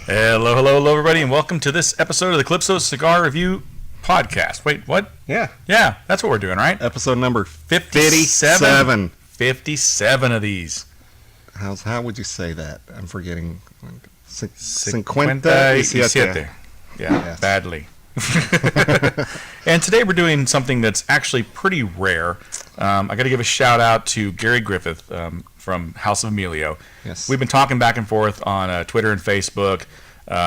Hello, everybody, and welcome to this episode of the Calypso Cigar Review Podcast. Wait, what? Yeah, that's what we're doing, right? episode number 57. 57 of these. How would you say that? I'm forgetting. Cincuenta y siete. Yeah, badly. And today we're doing something that's actually pretty rare. I got to give a shout out to Gary Griffith from House of Emilio. Yes. We've been talking back and forth on Twitter and Facebook.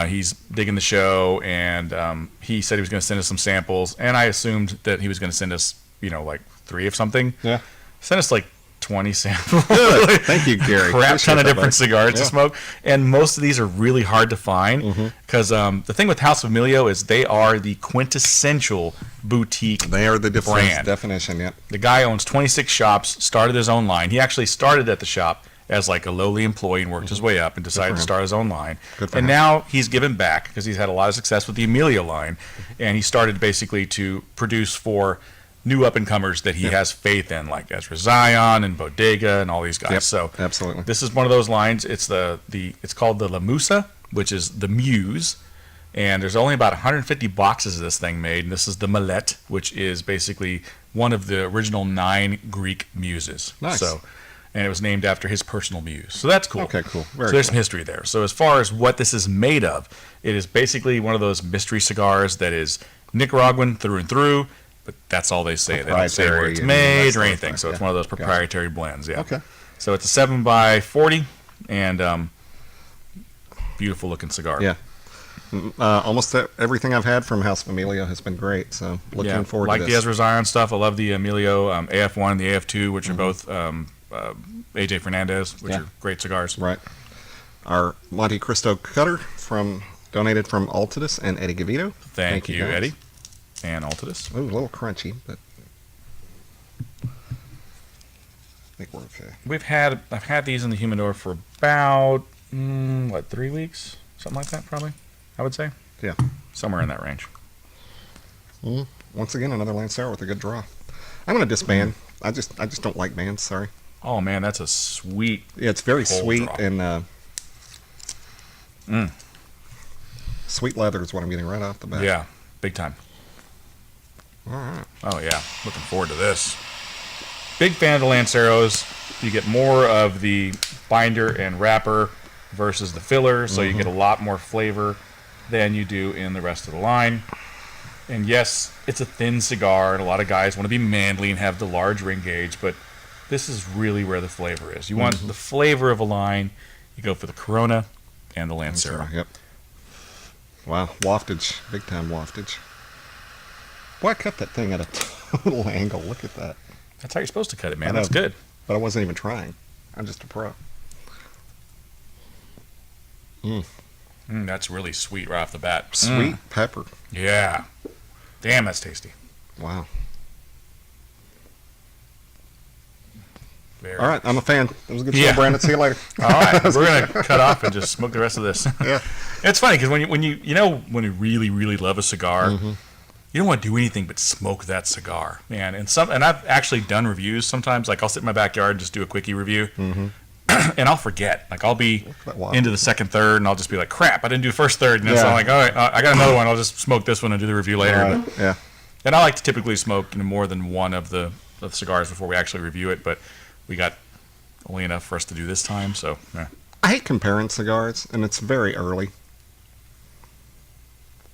He's digging the show, and he said he was going to send us some samples, and I assumed that he was going to send us, like 3 of something. Yeah. Sent us like 20 samples. Good. Thank you, Gary. Crap ton of different cigars to smoke, and most of these are really hard to find because the thing with House of Emilio is they are the quintessential boutique. They are the brand. Definition. Yep. The guy owns 26 shops, started his own line. He actually started at the shop as like a lowly employee and worked his way up and decided to start his own line. And now he's given back because he's had a lot of success with the Emilio line, and he started basically to produce for new up-and-comers that he has faith in, like Ezra Zion and Bodega and all these guys. Yep, so absolutely. This is one of those lines. It's it's called the La Musa, which is the Muse, and there's only about 150 boxes of this thing made. And this is the Melete, which is basically one of the original 9 Greek muses. Nice. And it was named after his personal muse. So that's cool. Okay, cool. So there's some history there. So as far as what this is made of, it is basically one of those mystery cigars that is Nicaraguan through and through. But that's all they say. They don't say where it's made or anything. So it's one of those proprietary blends. Yeah. Okay. So it's a 7x40 and beautiful looking cigar. Yeah. Almost everything I've had from House of Emilio has been great. So looking forward to this. Like the Ezra Zion stuff. I love the Emilio AF1 and the AF2, which are both AJ Fernandez, which are great cigars. Right. Our Monte Cristo cutter donated from Altadis and Eddie Gavito. Thank you, Eddie. And Altadis. Ooh, a little crunchy, but I think we're okay. I've had these in the humidor for about 3 weeks, something like that, probably. I would say. Yeah. Somewhere in that range. Once again, another Lancero with a good draw. I'm going to disband. I just don't like bands. Sorry. Oh man, that's a sweet. Yeah, it's very sweet draw. and sweet leather is what I'm getting right off the bat. Yeah, big time. All right. Oh yeah, looking forward to this. Big fan of the Lanceros. You get more of the binder and wrapper versus the filler, so you get a lot more flavor than you do in the rest of the line. And yes, it's a thin cigar, and a lot of guys want to be manly and have the large ring gauge, but this is really where the flavor is. You want the flavor of a line, you go for the Corona and the Lancero. Yep. Wow, waftage, big time waftage. Boy, I cut that thing at a total angle. Look at that. That's how you're supposed to cut it, man. That's good. But I wasn't even trying. I'm just a pro. That's really sweet right off the bat. Sweet pepper. Yeah. Damn, that's tasty. Wow. Very All right, I'm a fan. It was a good show, Brandon. See you later. All right, we're gonna cut off and just smoke the rest of this. Yeah. It's funny because when you really really love a cigar, you don't want to do anything but smoke that cigar, man. And I've actually done reviews sometimes. Like I'll sit in my backyard and just do a quickie review, and I'll forget. Like I'll be into the second third, and I'll just be like, "Crap, I didn't do first third." And so I'm like, "All right, I got another one. I'll just smoke this one and do the review later." Yeah. And I like to typically smoke more than one of the cigars before we actually review it, but we got only enough for us to do this time, so yeah. I hate comparing cigars, and it's very early.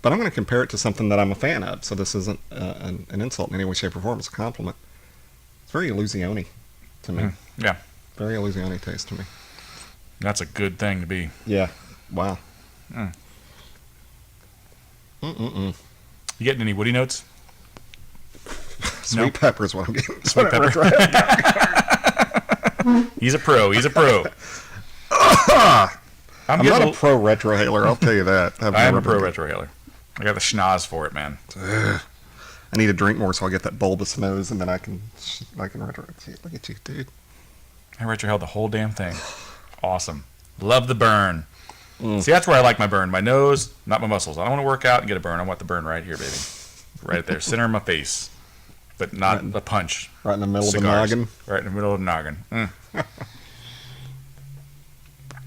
But I'm going to compare it to something that I'm a fan of, so this isn't an insult in any way, shape, or form. It's a compliment. It's very Illusione to me. Yeah. Very Illusione taste to me. That's a good thing to be. Yeah. Wow. You getting any woody notes? Sweet pepper is what I'm getting. Sweet pepper. He's a pro. I'm not a pro retrohaler, I'll tell you that. I'm a pro retrohaler. I got the schnoz for it, man. I need to drink more so I get that bulbous nose, and then I can retro. Look at you, dude. I retrohaled the whole damn thing. Awesome. Love the burn. See, that's where I like my burn. My nose, not my muscles. I don't want to work out and get a burn. I want the burn right here, baby. Right there, center of my face. But not a punch. Right in the middle Cigars. of the noggin. Right in the middle of the noggin.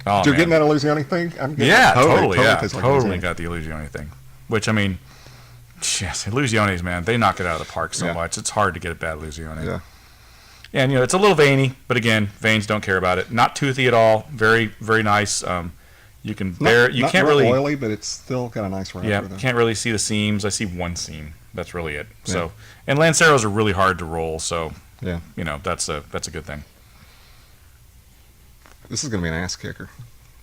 Oh, You're man. getting that Illusione thing? I'm getting Yeah, it. totally. Yeah, tastes like totally Illusione. got the Illusione thing. Which, I mean, yes, Illusiones, man, they knock it out of the park so Yeah. much. It's hard to get a bad Illusione. Yeah. And, it's a little veiny, but again, veins don't care about it. Not toothy at all. Very, very nice. You can bear. You not can't real really. oily, but it's still got a nice wrapper. Yeah, there. can't really see the seams. I see one seam. That's really it. So, and Lanceros are really hard to roll. So, Yeah. that's a good thing. This is going to be an ass kicker.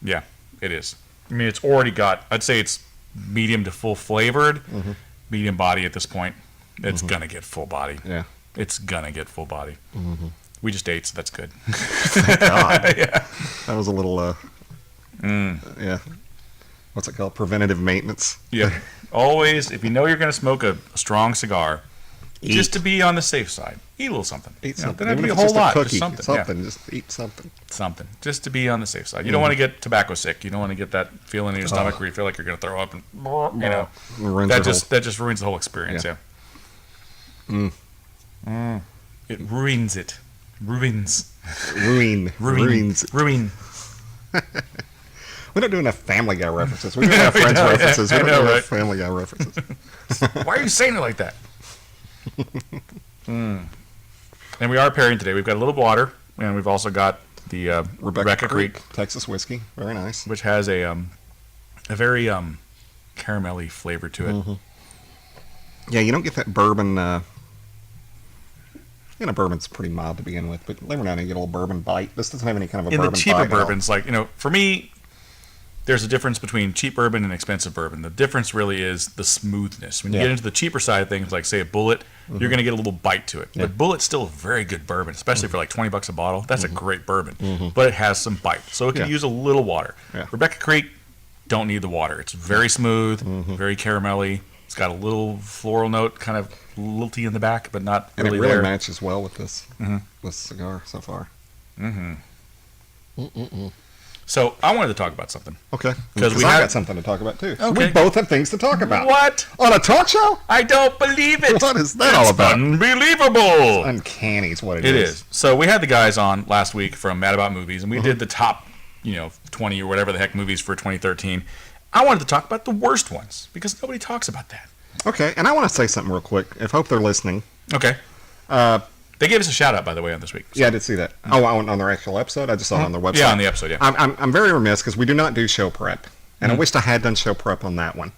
Yeah, it is. I mean, it's already got. I'd say it's medium to full flavored, medium body at this point. It's gonna get full body. Yeah. It's gonna get full body. We just ate, so that's good. Thank God. Yeah. That was a little, yeah. What's it called? Preventative maintenance. Yeah. Always, if you know you're gonna smoke a strong cigar, just to be on the safe side, eat a little something. Eat Doesn't something. have to Even be a if it's whole lot. just a Just cookie. something. Yeah. Just eat something. Something. Just to be on the safe side. You don't want to get tobacco sick. You don't want to get that feeling in your stomach where you feel like you're gonna throw up, and Ruins that the just ruins the whole experience. Yeah. It ruins it. Ruins. Ruin. Ruins. Ruin. We don't do enough Family Guy references. We do enough Friends don't, references. yeah, We don't I do know, enough right? Family Guy references. Why are you saying it like that? And we are pairing today. We've got a little water, and we've also got the Rebecca Creek, Texas whiskey. Very nice. which has a very caramelly flavor to it. Yeah, you don't get that bourbon. Bourbon's pretty mild to begin with, but every now and then you get a little bourbon bite. This doesn't have any kind of a In the bourbon cheaper bite at all. bourbons, like, for me, there's a difference between cheap bourbon and expensive bourbon. The difference really is the smoothness. When you Yeah. get into the cheaper side of things, like say a Bullet, you're going to get a little bite to it. Yeah. But Bullet's still a very good bourbon, especially for like $20 a bottle. That's a great bourbon, but it has some bite, so it can Yeah. use a little water. Yeah. Rebecca Creek, don't need the water. It's very smooth, very caramelly. It's got a little floral note, kind of lilty in the back, but not And really it really there. matches well with this cigar so far. So I wanted to talk about something. Okay. 'Cause Because we I've had- got something to talk about, too. Okay. We both have things to talk about. What? On a talk show? I don't believe it. What is that all about? Unbelievable. Uncanny is what It is. So we had the guys on last week from Mad About Movies, and we did the top, 20 or whatever the heck movies for 2013. I wanted to talk about the worst ones because nobody talks about that. Okay, and I want to say something real quick. I hope they're listening. Okay. They gave us a shout out, by the way, on this week. Yeah, I did see that. Oh, on their actual episode? I just saw it on their website. Yeah, on the episode, yeah. I'm very remiss because we do not do show prep. And I wished I had done show prep on that one.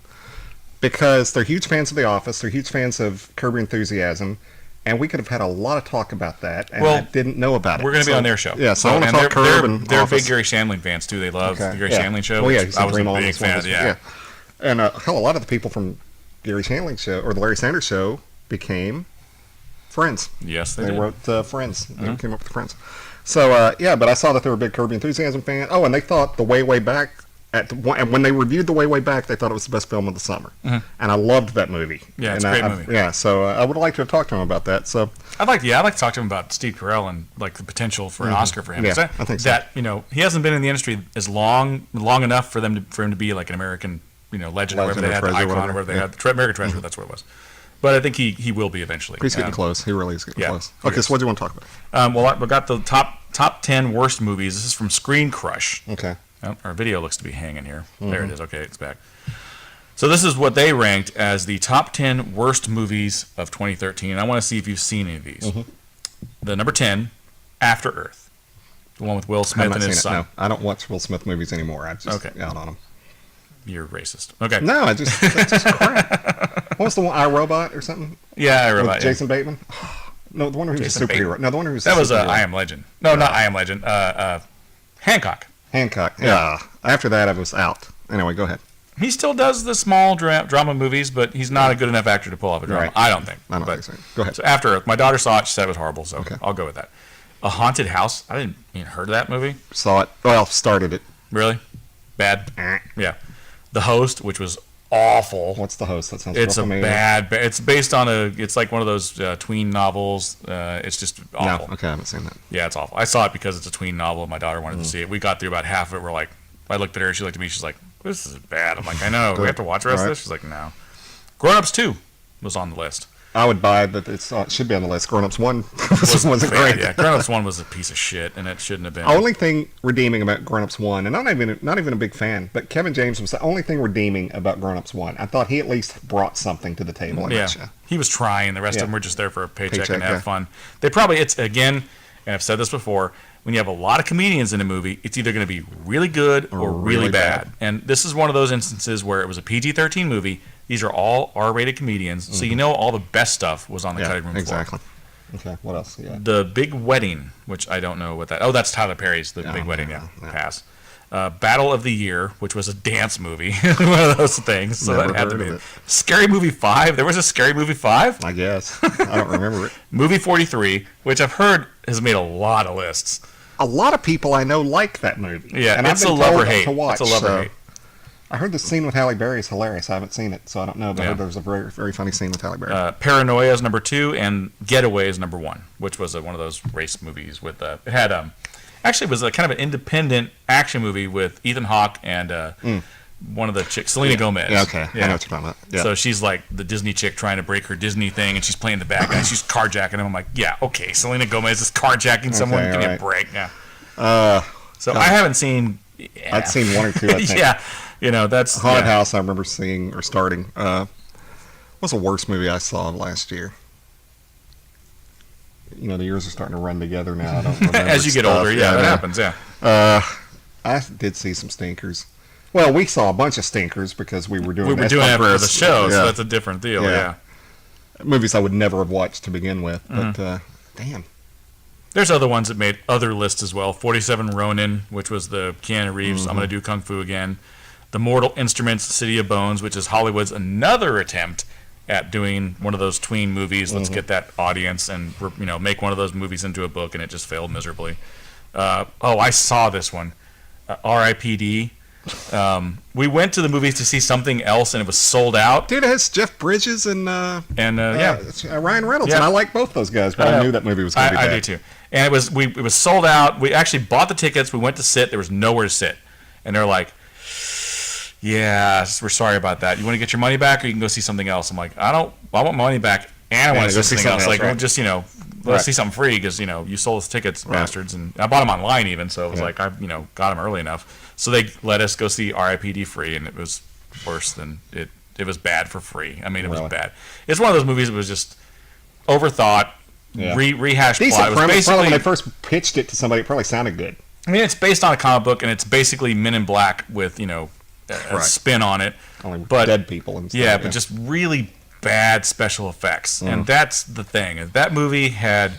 Because they're huge fans of The Office. They're huge fans of Curb Your Enthusiasm. And we could have had a lot of talk about that. And I didn't know about it. We're going to be So- on their show. Yeah, so I want to and talk Curb and they're Office. big Gary Shandling fans, too. They love the Gary yeah. Shandling show. Well, yeah, which he's I was a Dream On big is one of fan. his- Yeah. And hell, a lot of the people from Gary Shandling show, or the Larry Sanders show, became friends. Yes, they They did. wrote Friends. They came up with Friends. So, but I saw that they were a big Curb Your Enthusiasm fan. Oh, and they thought The Way Back, and when they reviewed The Way Back, they thought it was the best film of the summer. And I loved that movie. Yeah, it's and a great movie. Yeah, so I would like to have talked to him about that. So, I'd like to talk to him about Steve Carell and like the potential for an Oscar for him. Yeah, 'Cause I think so. That he hasn't been in the industry as long enough for him to be like an American legend or whatever they had, the treasure, icon whatever. or whatever they Yeah. had, the American treasure. That's what it was. But I think he will be eventually. he's getting close. He really is getting yeah, close. he Okay, is. so what do you want to talk about? Well, we got the top 10 worst movies. This is from Screen Crush. Okay. Oh, our video looks to be hanging here. There it is. Okay, it's back. So this is what they ranked as the top 10 worst movies of 2013. I want to see if you've seen any of these. The number 10, After Earth, the one with Will I've Smith not and his seen it. son. No, I don't watch Will Smith movies anymore. I just out on them. You're racist. Okay. No, that's just crap. What was the one, iRobot or something? Yeah, I With remember. Jason Bateman? No, the one where he was a Jason superhero. Bateman. No, the one who was That a was superhero. I Am Legend. No, not I Am Legend. Hancock. Hancock. Yeah. After that, I was out. Anyway, go ahead. He still does the small drama movies, but he's not a good enough actor to pull off a drama. Right. I don't think. I don't But- think so. Go ahead. So After Earth, my daughter saw it. She said it was horrible, so Okay. I'll go with that. A Haunted House. I didn't even heard of that movie. Saw it. Well, started it. Really? Bad? Eh. Yeah. The Host, which was awful. What's the host? That sounds It's real a familiar. it's based on it's like one of those tween novels. It's just awful. No, okay, I haven't seen that. Yeah, it's awful. I saw it because it's a tween novel. My daughter wanted to see it. We got through about half of it. We're like, I looked at her. She looked at me. She's like, "This is bad." I'm like, "I know. We have to watch the rest of this." She's like, "No." Grown Ups 2 was on the list. I would buy, but it should be on the list. Grown Ups 1 wasn't great. Yeah, Grown Ups 1 was a piece of shit, and it shouldn't have been. Only thing redeeming about Grown Ups 1, and I'm not even a big fan, but Kevin James was the only thing redeeming about Grown Ups 1. I thought he at least brought something to the table. Yeah, he was trying. The rest of them were just there for a paycheck and have fun. They probably, it's, again, and I've said this before, when you have a lot of comedians in a movie, it's either going to be really good or really bad. And this is one of those instances where it was a PG-13 movie. These are all R-rated comedians, so you know all the best stuff was on the cutting room floor. Exactly. Okay, what else? Yeah. The Big Wedding, which I don't know what that... Oh, that's Tyler Perry's The Big Wedding, pass. Battle of the Year, which was a dance movie. One of those things. So Never that had to heard be... of it. Scary Movie 5? There was a Scary Movie 5? I guess. I don't remember it. Movie 43, which I've heard has made a lot of lists. A lot of people I know like that movie. Yeah, and it's I've a been love or told hate. to watch, It's a love or hate. I heard the scene with Halle Berry is hilarious. I haven't seen it, so I don't know. But I heard there was a very, very funny scene with Halle Berry. Paranoia is number 2, and Getaway is number 1, which was one of those race movies with... it had... actually, it was a kind of an independent action movie with Ethan Hawke and one of the chicks, Selena Gomez. Yeah, okay. I know what you're talking about. Yeah. So she's like the Disney chick trying to break her Disney thing, and she's playing the bad guy. She's carjacking him. I'm like, yeah, okay. Selena Gomez is carjacking someone. Give me a break. Yeah. So I haven't seen... Yeah. I'd seen 1 or 2, I think. Yeah. You know, that's... Haunted House, I remember seeing, or starting. What's the worst movie I saw last year? You know, the years are starting to run together now. I don't remember As you get older, that happens, yeah. I did see some stinkers. Well, we saw a bunch of stinkers because we were doing it for the show, so that's a different deal, yeah. Movies I would never have watched to begin with, but damn. There's other ones that made other lists as well. 47 Ronin, which was the Keanu Reeves, I'm going to do Kung Fu again. The Mortal Instruments, City of Bones, which is Hollywood's another attempt at doing one of those tween movies. Let's get that audience and make one of those movies into a book, and it just failed miserably. I saw this one, R.I.P.D. We went to the movies to see something else, and it was sold out. Dude, it has Jeff Bridges and Ryan Reynolds, and I like both those guys, but I knew that movie was going to be bad. I do too. And it was sold out. We actually bought the tickets. We went to sit. There was nowhere to sit, and they're like, "Yeah, we're sorry about that. You want to get your money back, or you can go see something else?" I'm like, I want my money back, and I want to see something else. Like, well, just let's see something free because you sold us tickets, bastards, and I bought them online even. So it was like I got them early enough. So they let us go see R.I.P.D. free, and it was worse than it. It was bad for free. I mean, it was bad. It's one of those movies that was just overthought, rehashed plot. It was basically, probably when they first pitched it to somebody, it probably sounded good. I mean, it's based on a comic book, and it's basically Men in Black with a spin on it. Only dead people and stuff. Yeah, but just really bad special effects, and that's the thing. That movie had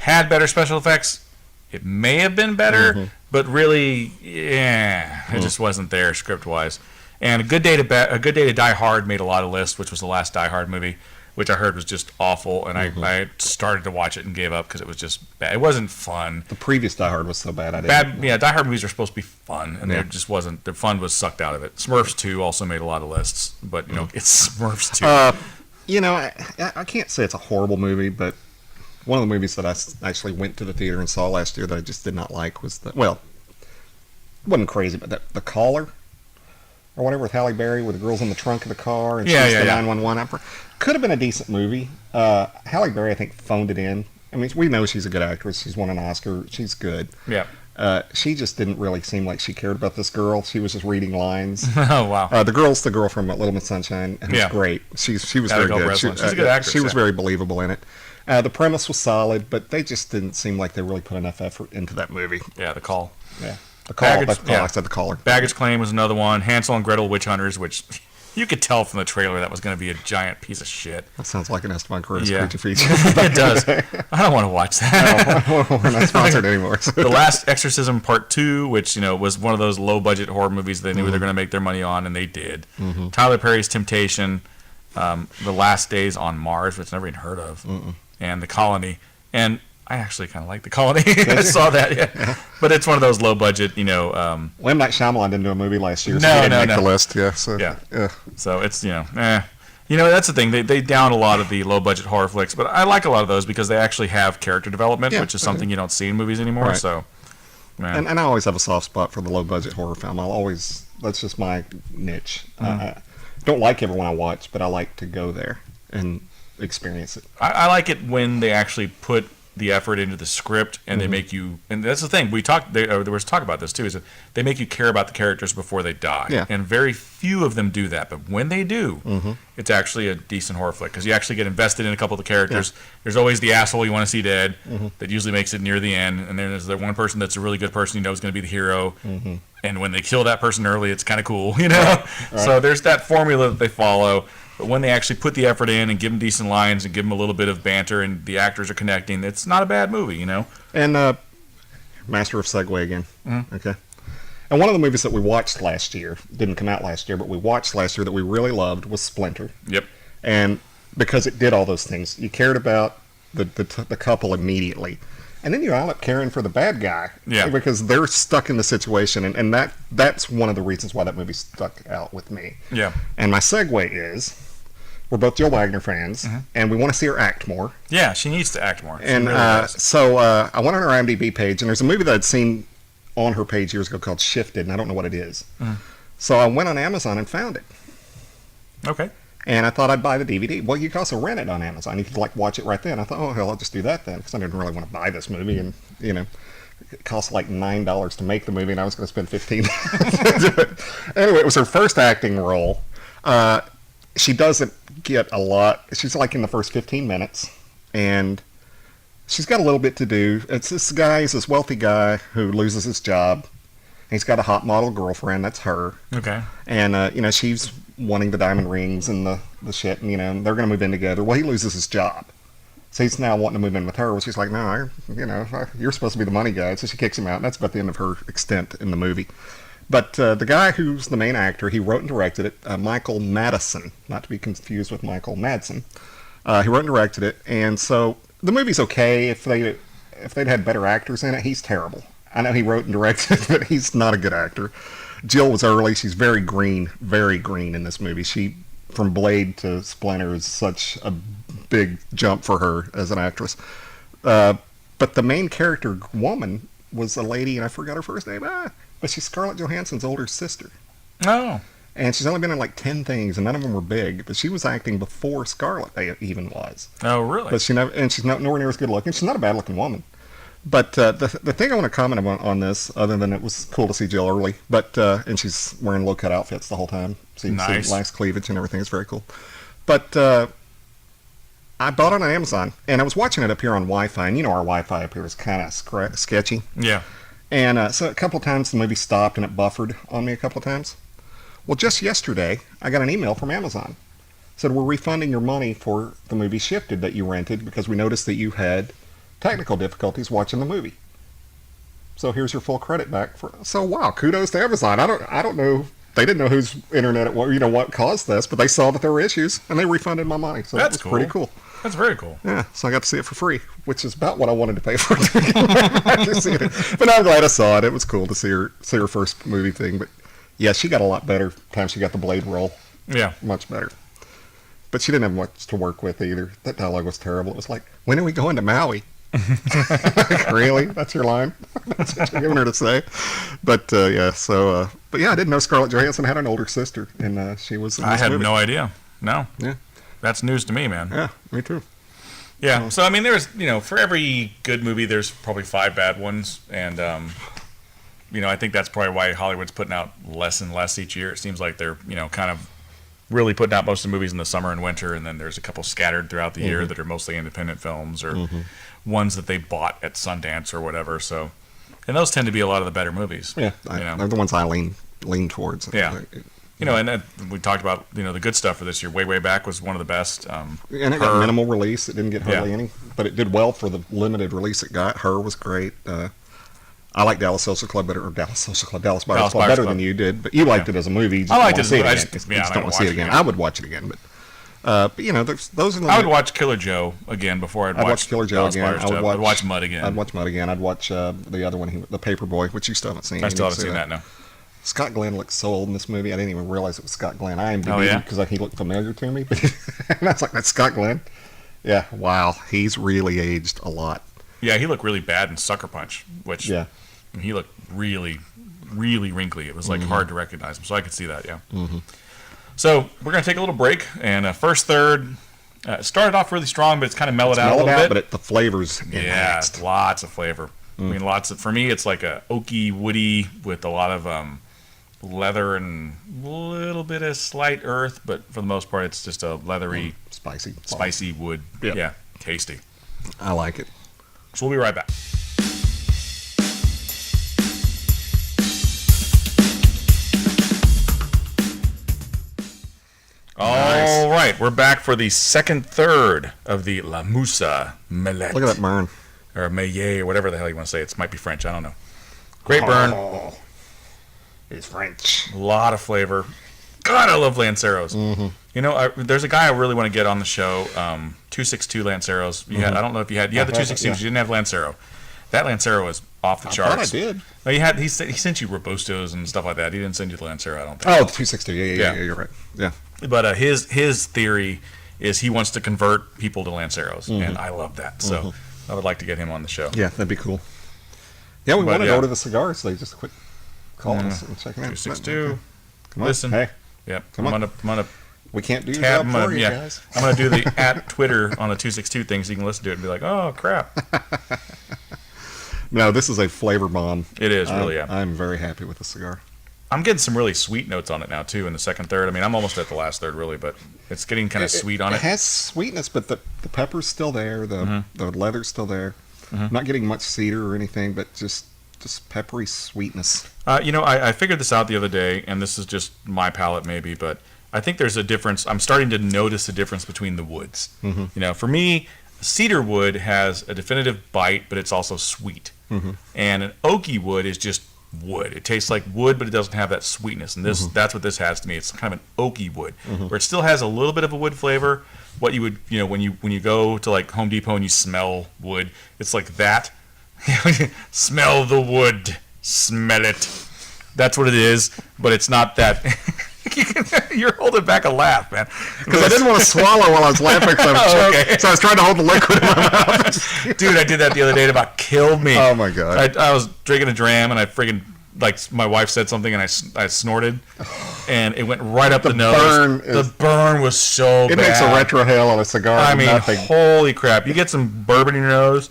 better special effects. It may have been better, but really, it just wasn't there script-wise. And A Good Day to Die Hard made a lot of lists, which was the last Die Hard movie, which I heard was just awful, and I started to watch it and gave up because it was just bad. It wasn't fun. The previous Die Hard was so bad. I didn't. Yeah, Die Hard movies are supposed to be fun, and there just wasn't. The fun was sucked out of it. Smurfs 2 also made a lot of lists, but it's Smurfs 2. I can't say it's a horrible movie, but one of the movies that I actually went to the theater and saw last year that I just did not like was it wasn't crazy, but The Caller. Or whatever with Halle Berry, with the girls in the trunk of the car, and she's the 911 operator. Could have been a decent movie. Halle Berry, I think, phoned it in. I mean, we know she's a good actress. She's won an Oscar. She's good. Yeah. She just didn't really seem like she cared about this girl. She was just reading lines. Oh, wow. The girl's the girl from Little Miss Sunshine, and it's great. She was very good. She's a good actress. She was very believable in it. The premise was solid, but they just didn't seem like they really put enough effort into that movie. Yeah, The Call. Yeah. The Call. That's the call. I said The Caller. Baggage Claim was another one. Hansel and Gretel Witch Hunters, which you could tell from the trailer that was going to be a giant piece of shit. That sounds like an Esteban Cruz creature feature. It does. I don't want to watch that. No, we're not sponsored anymore. The Last Exorcism Part 2, which was one of those low-budget horror movies they knew they were going to make their money on, and they did. Tyler Perry's Temptation, The Last Days on Mars, which I never even heard of, and The Colony. And I actually kind of like The Colony. I saw that, yeah. But it's one of those low-budget, Well, M. Night Shyamalan didn't do a movie last year, so he didn't make the list. Yeah, So it's, that's the thing. They down a lot of the low-budget horror flicks, but I like a lot of those because they actually have character development, which is something you don't see in movies anymore. Right. So, and I always have a soft spot for the low-budget horror film. That's just my niche. I don't like everyone I watch, but I like to go there. And experience it. I like it when they actually put the effort into the script and they make you, and that's the thing there was talk about this too, is that they make you care about the characters before they die. Yeah. And very few of them do that, but when they do, it's actually a decent horror flick because you actually get invested in a couple of the characters. Yeah. There's always the asshole you want to see dead that usually makes it near the end, and then there's the one person that's a really good person you know is going to be the hero. And when they kill that person early, it's kind of cool, you know. Right. So there's that formula that they follow. But when they actually put the effort in and give them decent lines and give them a little bit of banter and the actors are connecting, it's not a bad movie, you know? And master of segue again. Okay. And one of the movies that we watched last year, didn't come out last year, but we watched last year that we really loved was Splinter. Yep. And because it did all those things. You cared about the couple immediately. And then you end up caring for the bad guy. Yeah. Because they're stuck in the situation. And that's one of the reasons why that movie stuck out with me. Yeah. And my segue is, we're both Jill Wagner fans, and we want to see her act more. Yeah, she needs to act more. And really so I went on her IMDb page, and there's a movie that I'd seen on her page years ago called Shifted, and I don't know what it is. So I went on Amazon and found it. Okay. And I thought I'd buy the DVD. Well, you can also rent it on Amazon. You could watch it right then. I thought, oh hell, I'll just do that then, because I didn't really want to buy this movie, and it cost like $9 to make the movie, and I was going to spend $15 to do it. Anyway, it was her first acting role. She doesn't get a lot. She's like in the first 15 minutes, and she's got a little bit to do. It's this guy, he's this wealthy guy who loses his job. He's got a hot model girlfriend, that's her. Okay. And, she's wanting the diamond rings and the shit, and, they're going to move in together. Well, he loses his job. So he's now wanting to move in with her. Well, she's like, no, you're supposed to be the money guy. So she kicks him out, and that's about the end of her extent in the movie. But the guy who's the main actor, he wrote and directed it, Michael Madsen, not to be confused with Michael Madsen. He wrote and directed it, and so the movie's okay. If they'd had better actors in it, he's terrible. I know he wrote and directed it, but he's not a good actor. Jill was early. She's very green in this movie. She, from Blade to Splinter, is such a big jump for her as an actress. But the main character woman was a lady, and I forgot her first name. But she's Scarlett Johansson's older sister. Oh. And she's only been in like 10 things, and none of them were big. But she was acting before Scarlett even was. Oh, really? But she's nowhere near as good looking. She's not a bad looking woman. But the thing I want to comment on this, other than it was cool to see Jill early, and she's wearing low cut outfits the whole time. So you can see lax cleavage and everything. It's very cool. But I bought it on Amazon, and I was watching it up here on Wi-Fi, and our Wi-Fi up here is kind of sketchy. Yeah. And so a couple of times the movie stopped and it buffered on me a couple of times. Well, just yesterday, I got an email from Amazon. It said, we're refunding your money for the movie Shifted that you rented because we noticed that you had technical difficulties watching the movie. So here's your full credit back. So wow, kudos to Amazon. I don't know. They didn't know whose internet it was, what caused this, but they saw that there were issues and they refunded my money. So that's cool. Pretty cool. That's very cool. Yeah, so I got to see it for free, which is about what I wanted to pay for it. But I'm glad I saw it. It was cool to see her first movie thing. But yeah, she got a lot better time she got the Blade role. Yeah. Much better. But she didn't have much to work with either. That dialogue was terrible. It was like, when are we going to Maui? Really? That's your line? That's what you're giving her to say? But yeah, so... but yeah, I didn't know Scarlett Johansson had an older sister, and she was in this movie. No idea. No. Yeah. That's news to me, man. Yeah, me too. Yeah, so I mean, there's, for every good movie, there's probably 5 bad ones, and, I think that's probably why Hollywood's putting out less and less each year. It seems like they're, kind of really putting out most of the movies in the summer and winter, and then there's a couple scattered throughout the year that are mostly independent films or ones that they bought at Sundance or whatever, so, and those tend to be a lot of the better movies. Yeah, they're the ones I lean towards. Yeah. And we talked about, the good stuff for this year. Way Back was one of the best. And it got minimal release. It didn't get hardly any, but it did well for the limited release it got. Her was great. I like Dallas Buyers Club better than you did, but you liked it as a movie. I liked it. I just don't want to see it again. I would watch it again, but those are the. I would watch Killer Joe again before I'd watch Killer Joe again. I'd watch Mud again. I'd watch Mud again. I'd watch the other one, the Paperboy, which you still haven't seen. I still haven't seen that. No. Scott Glenn looks so old in this movie. I didn't even realize it was Scott Glenn. I IMDb'd because he looked familiar to me. And I was like, that's Scott Glenn. Yeah, wow, he's really aged a lot. Yeah, he looked really bad in Sucker Punch, which he looked really, really wrinkly. It was like hard to recognize him, so I could see that. Yeah. So we're gonna take a little break, and first third, It started off really strong, but it's kind of mellowed out a little bit. But the flavors enhanced. Yeah, lots of flavor. I mean, for me, it's like a oaky, woody with a lot of leather and a little bit of slight earth, but for the most part, it's just a leathery, spicy wood. Yep. Yeah, tasty. I like it. So we'll be right back. Nice. All right, we're back for the second third of the La Musa Melete. Look at that burn. Or Meillet, or whatever the hell you want to say. It might be French, I don't know. Great burn. It's French. A lot of flavor. God, I love Lanceros. Mm-hmm. You know, there's a guy I really want to get on the show, 262 Lanceros. I don't know if you had the 262, but you didn't have Lancero. That Lancero was off the charts. I thought I did. No, he sent you Robustos and stuff like that. He didn't send you the Lancero, I don't think. Oh, the 260. Yeah, you're right. Yeah. But his theory is he wants to convert people to Lanceros, and I love that. So I would like to get him on the show. Yeah, that'd be cool. Yeah, we wanted to order the cigars, so just quit calling us and checking out. 262. Come on. Listen. Hey. Yep. Come on. I'm gonna we can't do your job for you guys. I'm gonna do the at Twitter on the 262 thing, so you can listen to it and be like, oh crap. No, this is a flavor bomb. It is really. Yeah. I'm very happy with the cigar. I'm getting some really sweet notes on it now too in the second third. I mean, I'm almost at the last third really, but it's getting kind of sweet on it. It has sweetness, but the pepper's still there. The leather's still there. I'm not getting much cedar or anything, but just peppery sweetness. I figured this out the other day, and this is just my palate maybe, but I think there's a difference. I'm starting to notice a difference between the woods. You know, for me, cedar wood has a definitive bite, but it's also sweet. And an oaky wood is just wood. It tastes like wood, but it doesn't have that sweetness. And that's what this has to me. It's kind of an oaky wood, where it still has a little bit of a wood flavor. What you would, when you go to like Home Depot and you smell wood, it's like that. Smell the wood, smell it. That's what it is, but it's not that. You're holding back a laugh, man. Because I didn't want to swallow while I was laughing, so I was trying to hold the liquid in my mouth. Dude, I did that the other day. It about killed me. Oh my god! I was drinking a dram and I friggin' my wife said something and I snorted and it went right up the nose. The burn was so bad. It makes a retrohale on a cigar. I mean, holy crap! You get some bourbon in your nose.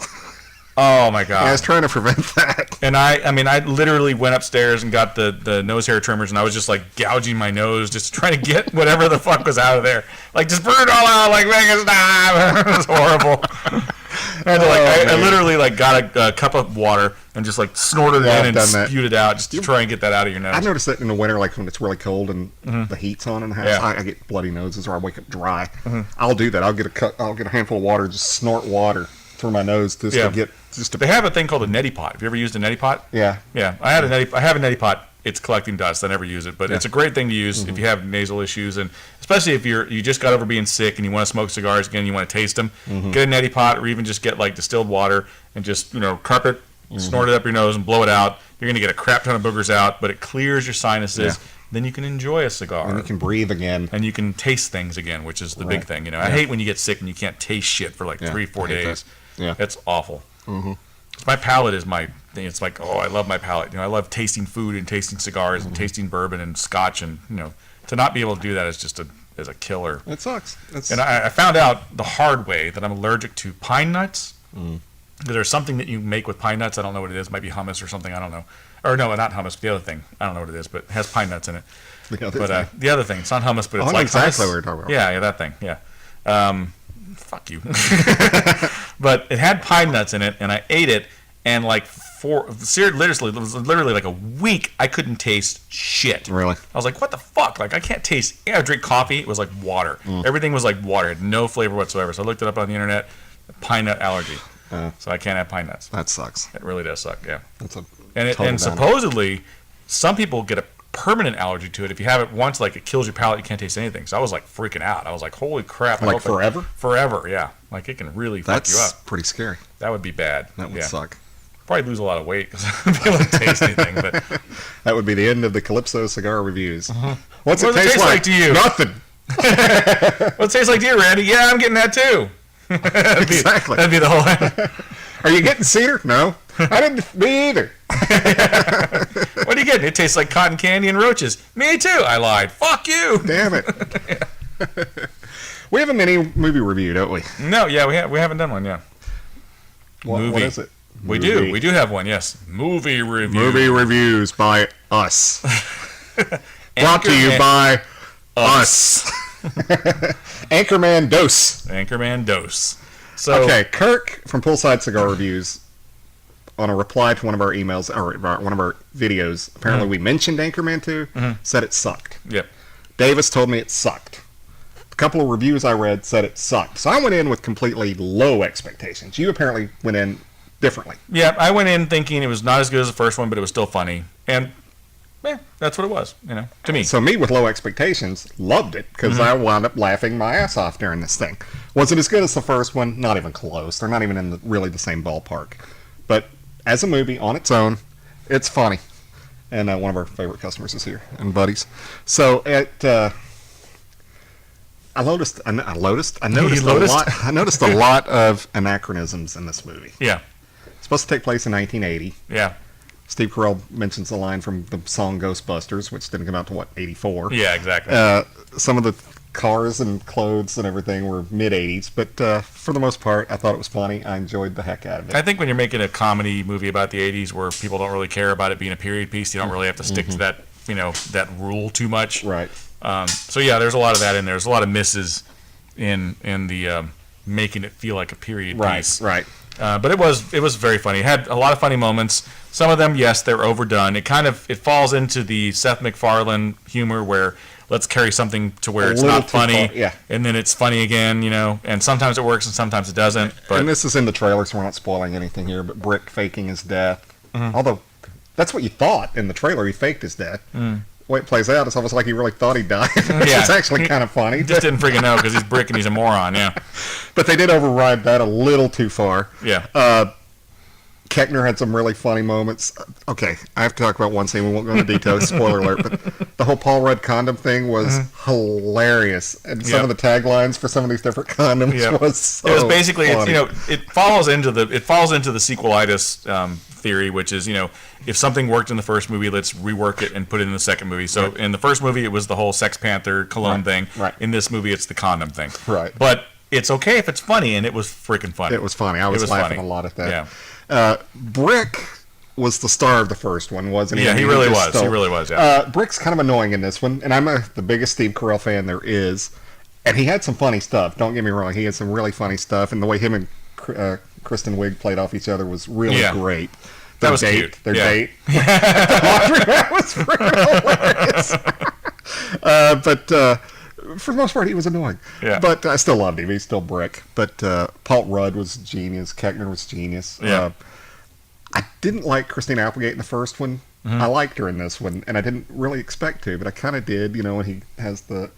Oh my god! Yeah, I was trying to prevent that. And I literally went upstairs and got the nose hair trimmers, and I was just like gouging my nose, just trying to get whatever the fuck was out of there. Like just burn it all out, like make it stop. It was horrible. And I literally got a cup of water and just like snorted it in and spewed it out just to try and get that out of your nose. I noticed that in the winter, like when it's really cold and the heat's on in the house, I get bloody noses or I wake up dry. I'll do that. I'll get a handful of water, just snort water through my nose to get. They have a thing called a neti pot. Have you ever used a neti pot? Yeah. Yeah. I have a neti pot. It's collecting dust. I never use it, but it's a great thing to use if you have nasal issues, and especially if you just got over being sick and you want to smoke cigars again, you want to taste them. Get a neti pot, or even just get like distilled water and just cup it, snort it up your nose, and blow it out. You're gonna get a crap ton of boogers out, but it clears your sinuses. Then you can enjoy a cigar. And you can breathe again. And you can taste things again, which is the big thing. I hate when you get sick and you can't taste shit for like 3-4 days. Yeah. It's awful. My palate is my thing. It's like, I love my palate. I love tasting food and tasting cigars and tasting bourbon and scotch, and to not be able to do that is just a killer. It sucks. And I found out the hard way that I'm allergic to pine nuts. There's something that you make with pine nuts. I don't know what it is. It might be hummus or something. I don't know. Or no, not hummus. The other thing. I don't know what it is, but it has pine nuts in it. The other thing. It's not hummus, but it's like exactly hummus. what you're talking about. Yeah, that thing. Yeah. Fuck you. But it had pine nuts in it, and I ate it, and like literally like a week, I couldn't taste shit. Really? I was like, what the fuck? Like, I can't taste. I drink coffee. It was like water. Everything was like water. It had no flavor whatsoever. So I looked it up on the internet. Pine nut allergy. So I can't have pine nuts. That sucks. It really does suck. Yeah. And supposedly, some people get a permanent allergy to it. If you have it once, like it kills your palate, you can't taste anything. So I was like freaking out. I was like, holy crap. Like forever? Forever, yeah. Like it can really fuck you up. That's pretty scary. That would be bad. That would suck. Probably lose a lot of weight because I wouldn't be able to taste anything. But that would be the end of the Calypso Cigar Reviews. What's it taste like to you? Nothing. What's it taste like to you, Randy? Yeah, I'm getting that too. Exactly. That'd be the whole. Are you getting cedar? No. I didn't. Me either. What are you getting? It tastes like cotton candy and roaches. Me too. I lied. Fuck you. Damn it. We have a mini movie review, don't we? No, yeah, we haven't done one, yeah. What is it? We do have one, yes. Movie review. Movie reviews by us. Brought to you by us. Anchorman Dose. So, okay, Kirk from Poolside Cigar Reviews, on a reply to one of our emails, or one of our videos, apparently we mentioned Anchorman 2, said it sucked. Yep. Davis told me it sucked. A couple of reviews I read said it sucked. So I went in with completely low expectations. You apparently went in differently. Yeah, I went in thinking it was not as good as the first one, but it was still funny. And that's what it was, to me. So me with low expectations loved it because I wound up laughing my ass off during this thing. Was it as good as the first one? Not even close. They're not even in really the same ballpark. But as a movie on its own, it's funny. And one of our favorite customers is here and buddies. So I noticed a lot of anachronisms in this movie. Yeah. It's supposed to take place in 1980. Yeah. Steve Carell mentions a line from the song Ghostbusters, which didn't come out to 84. Yeah, exactly. Some of the cars and clothes and everything were mid-80s, but for the most part, I thought it was funny. I enjoyed the heck out of it. I think when you're making a comedy movie about the 80s where people don't really care about it being a period piece, you don't really have to stick to that, that rule too much. Right. So yeah, there's a lot of that in there. There's a lot of misses in the making it feel like a period piece. Right. But it was very funny. It had a lot of funny moments. Some of them, yes, they're overdone. It falls into the Seth MacFarlane humor where let's carry something to where it's not funny, and then it's funny again, and sometimes it works and sometimes it doesn't. But and this is in the trailer, so we're not spoiling anything here, but Brick faking his death. Although, that's what you thought in the trailer, he faked his death. The way it plays out, it's almost like he really thought he died. It's actually kind of funny. He just didn't freaking know because he's Brick and he's a moron, yeah. But they did override that a little too far. Yeah. Keckner had some really funny moments. Okay, I have to talk about one scene. We won't go into details. Spoiler alert. But the whole Paul Rudd condom thing was hilarious, and some of the taglines for some of these different condoms was so. It was basically funny. it falls into the sequelitis theory, which is if something worked in the first movie, let's rework it and put it in the second movie. So in the first movie, it was the whole Sex Panther cologne thing. Right. In this movie, it's the condom thing. Right. But it's okay if it's funny, and it was freaking funny. It was funny. I was laughing a lot at that. Yeah. Brick was the star of the first one, wasn't he? Yeah, he really was. He really was, yeah. Brick's kind of annoying in this one, and I'm the biggest Steve Carell fan there is. And he had some funny stuff, don't get me wrong. He had some really funny stuff, and the way him and Kristen Wiig played off each other was really great. That was cute. Their date. That was hilarious. But for the most part, he was annoying. Yeah. But I still loved him. He's still Brick. But Paul Rudd was genius. Keckner was genius. Yeah. I didn't like Christina Applegate in the first one. I liked her in this one, and I didn't really expect to, but I kind of did. When he has the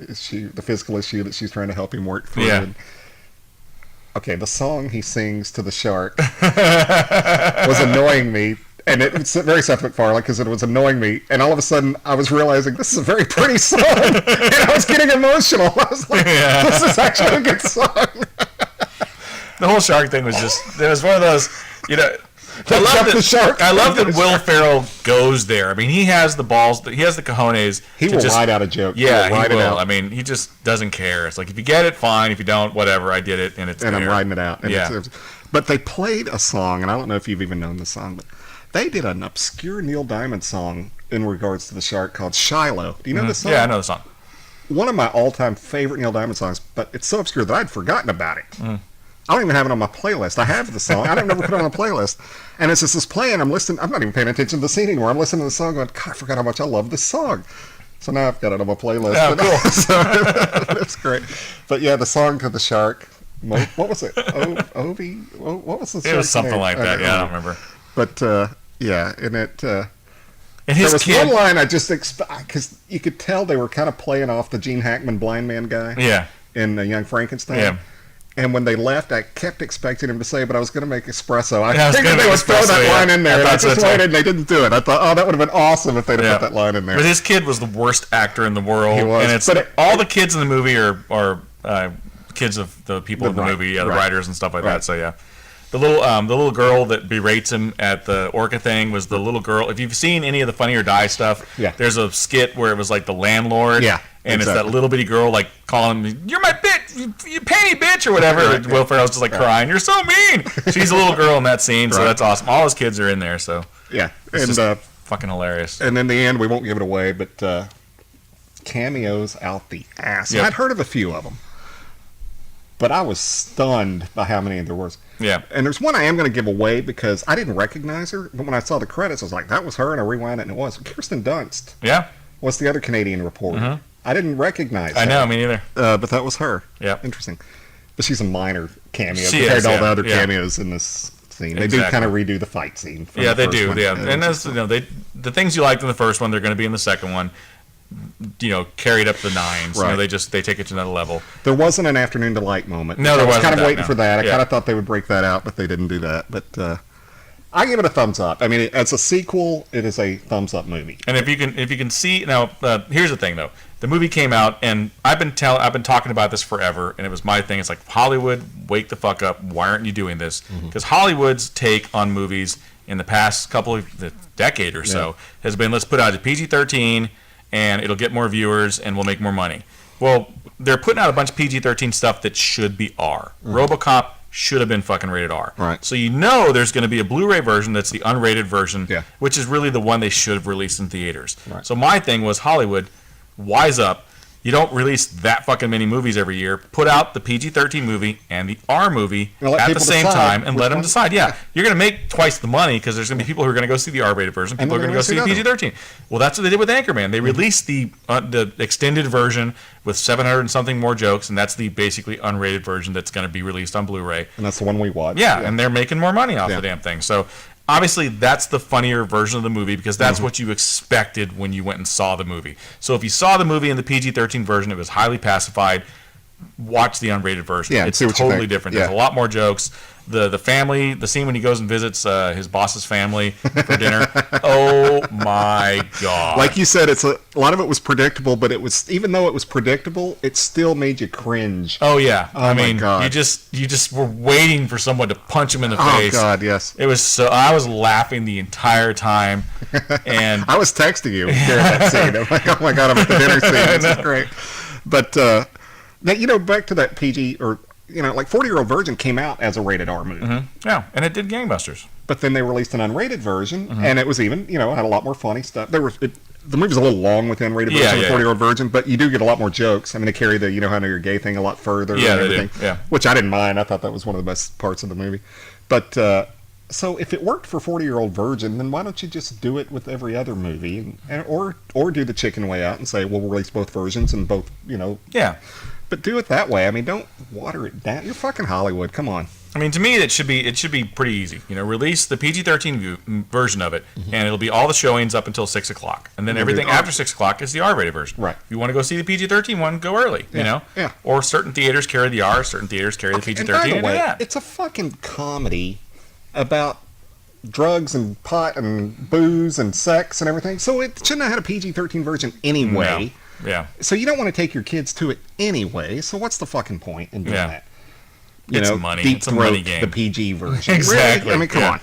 physical issue that she's trying to help him work through. Yeah. And, okay, the song he sings to the shark was annoying me. And it's very Seth MacFarlane because it was annoying me. And all of a sudden, I was realizing this is a very pretty song. And I was getting emotional. I was like, this is actually a good song. The whole shark thing was just, it was one of those, I love that Will Ferrell goes there. I mean, he has the balls, he has the cojones. He will ride out a joke. Yeah, he will. I mean, he just doesn't care. It's like, if you get it, fine. If you don't, whatever. I did it, and it's And there. I'm riding it out. And but they played a song, and I don't know if you've even known the song, but they did an obscure Neil Diamond song in regards to the shark called Shiloh. Do you know this song? Yeah, I know the song. One of my all-time favorite Neil Diamond songs, but it's so obscure that I'd forgotten about it. I don't even have it on my playlist. I have the song. I don't never put it on a playlist. And as this is playing, I'm listening. I'm not even paying attention to the scene anymore. I'm listening to the song going, God, I forgot how much I love this song. So now I've got it on my playlist. Oh, cool. That's great. But yeah, the song to the shark. What was it? Ovi? What was the song? It was something name? like that. Yeah, I don't remember. But yeah, and it. And his there was kid, one line I just because you could tell they were kind of playing off the Gene Hackman blind man guy. Yeah. In Young Frankenstein. Yeah. And when they left, I kept expecting him to say, but I was going to make espresso. I was figured gonna they make would throw espresso, that line in there, and I just waited, and they didn't do it. I thought, oh, that would have been awesome if they'd have put that line in there. But his kid was the worst actor in the world. He was. And it's all the kids in the movie are kids of the people in the movie, the writers and stuff like that. So yeah. The little girl that berates him at the Orca thing was the little girl. If you've seen any of the Funny or Die stuff, there's a skit where it was like the landlord, and it's that little bitty girl like calling him, "You're my bitch, you panty bitch or whatever. Right, Will Ferrell's just like crying. You're so mean. She's a little girl in that scene, so that's awesome. All his kids are in there, so yeah, it's fucking hilarious. And in the end, we won't give it away, but cameos out the ass. Yep. I'd heard of a few of them, but I was stunned by how many there was. Yeah. And there's one I am going to give away because I didn't recognize her, but when I saw the credits, I was like, that was her, and I rewound it, and it was. Kirsten Dunst. Yeah. Was the other Canadian reporter. Mm-hmm. I didn't recognize her. I know, me neither. But that was her. Yeah. Interesting. But she's a minor cameo compared to all the other cameos in this scene. They do kind of redo the fight scene. Yeah, they do. Yeah. And that's, the things you liked in the first one, they're going to be in the second one. Carried up the nines. Right. They take it to another level. There wasn't an Afternoon Delight moment. No, there wasn't. I was kind of waiting for that. I kind of thought they would break that out, but they didn't do that. But I give it a thumbs up. I mean, as a sequel, it is a thumbs up movie. And if you can see now, here's the thing though. The movie came out, and I've been talking about this forever, and it was my thing. It's like, Hollywood, wake the fuck up. Why aren't you doing this? Because Hollywood's take on movies in the past decade or so has been, let's put out a PG-13. And it'll get more viewers, and we'll make more money. Well, they're putting out a bunch of PG-13 stuff that should be R. RoboCop should have been fucking rated R. Right. So there's going to be a Blu-ray version that's the unrated version, which is really the one they should have released in theaters. Right. So my thing was, Hollywood, wise up. You don't release that fucking many movies every year. Put out the PG-13 movie and the R movie at the same time and let them decide. Yeah, you're going to make twice the money because there's going to be people who are going to go see the R-rated version. People are going to go see the PG-13. Well, that's what they did with Anchorman. They released the extended version with 700 and something more jokes, and that's the basically unrated version that's going to be released on Blu-ray. And that's the one we watched. Yeah, and they're making more money off the damn thing. So obviously, that's the funnier version of the movie because that's what you expected when you went and saw the movie. So if you saw the movie in the PG-13 version, it was highly pacified. Watch the unrated version. Yeah, it's totally different. There's a lot more jokes. The family, the scene when he goes and visits his boss's family for dinner. Oh my god! Like you said, a lot of it was predictable, but it was, even though it was predictable, it still made you cringe. Oh yeah, I mean, you just were waiting for someone to punch him in the face. Oh god, yes. It was so. I was laughing the entire time, and I was texting you during that scene. I'm like, oh my god, I'm at the dinner scene. This is great. But now, back to that PG or. 40-Year-Old Virgin came out as a rated R movie. Yeah, and it did gangbusters. But then they released an unrated version, and it was even, had a lot more funny stuff. The movie's a little long with the unrated version of 40-Year-Old Virgin, but you do get a lot more jokes. I mean, they carry the how I know you're gay thing a lot further and everything. They do. Yeah. Which I didn't mind. I thought that was one of the best parts of the movie. But so if it worked for 40-Year-Old Virgin, then why don't you just do it with every other movie, or do the chicken way out and say, well, we'll release both versions and both, Yeah. But do it that way. I mean, don't water it down. You're fucking Hollywood. Come on. I mean, to me, it should be pretty easy. Release the PG-13 version of it, and it'll be all the showings up until 6 o'clock, and then everything after 6 o'clock is the R-rated version. Right. If you want to go see the PG-13 one, go early. Yeah. Or certain theaters carry the R, certain theaters carry the PG-13. And by the way, yeah. it's a fucking comedy about drugs and pot and booze and sex and everything. So it shouldn't have had a PG-13 version anyway. No. Yeah. So you don't want to take your kids to it anyway. So what's the fucking point in doing that? It's money. Deep it's a money game. The PG version. Exactly. Really? I mean, come on.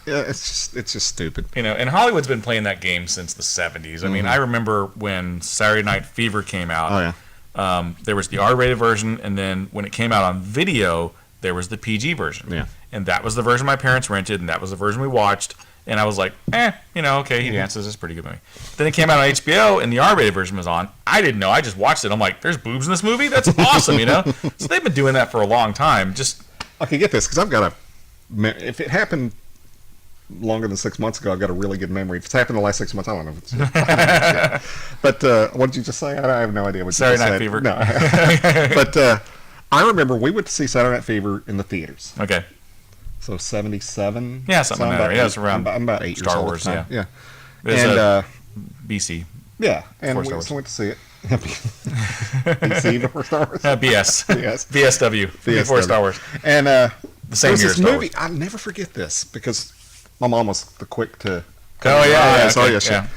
Yeah, it's just stupid. And Hollywood's been playing that game since the 70s. I mean, I remember when Saturday Night Fever came out. Oh yeah. There was the R-rated version, and then when it came out on video, there was the PG version. Yeah. And that was the version my parents rented, and that was the version we watched. And I was like, okay, he dances. It's a pretty good movie. Then it came out on HBO, and the R-rated version was on. I didn't know. I just watched it. I'm like, there's boobs in this movie? That's awesome, So they've been doing that for a long time. Okay, get this, because I've got if it happened longer than 6 months ago, I've got a really good memory. If it's happened in the last 6 months, I don't know if it's But what did you just say? I have no idea what you just said. Saturday Night Fever. No. But I remember we went to see Saturday Night Fever in the theaters. Okay. So 77? Yeah, something like that. Yeah, it's around I'm about 8 Star years old. Wars, Yeah. And BC. Yeah, and we went to see it. BC before Star Wars? BS. BS. BSW. Before Star Wars. And the same year as Star movie, Wars. I'll never forget this because my mom was the quick to... Yeah.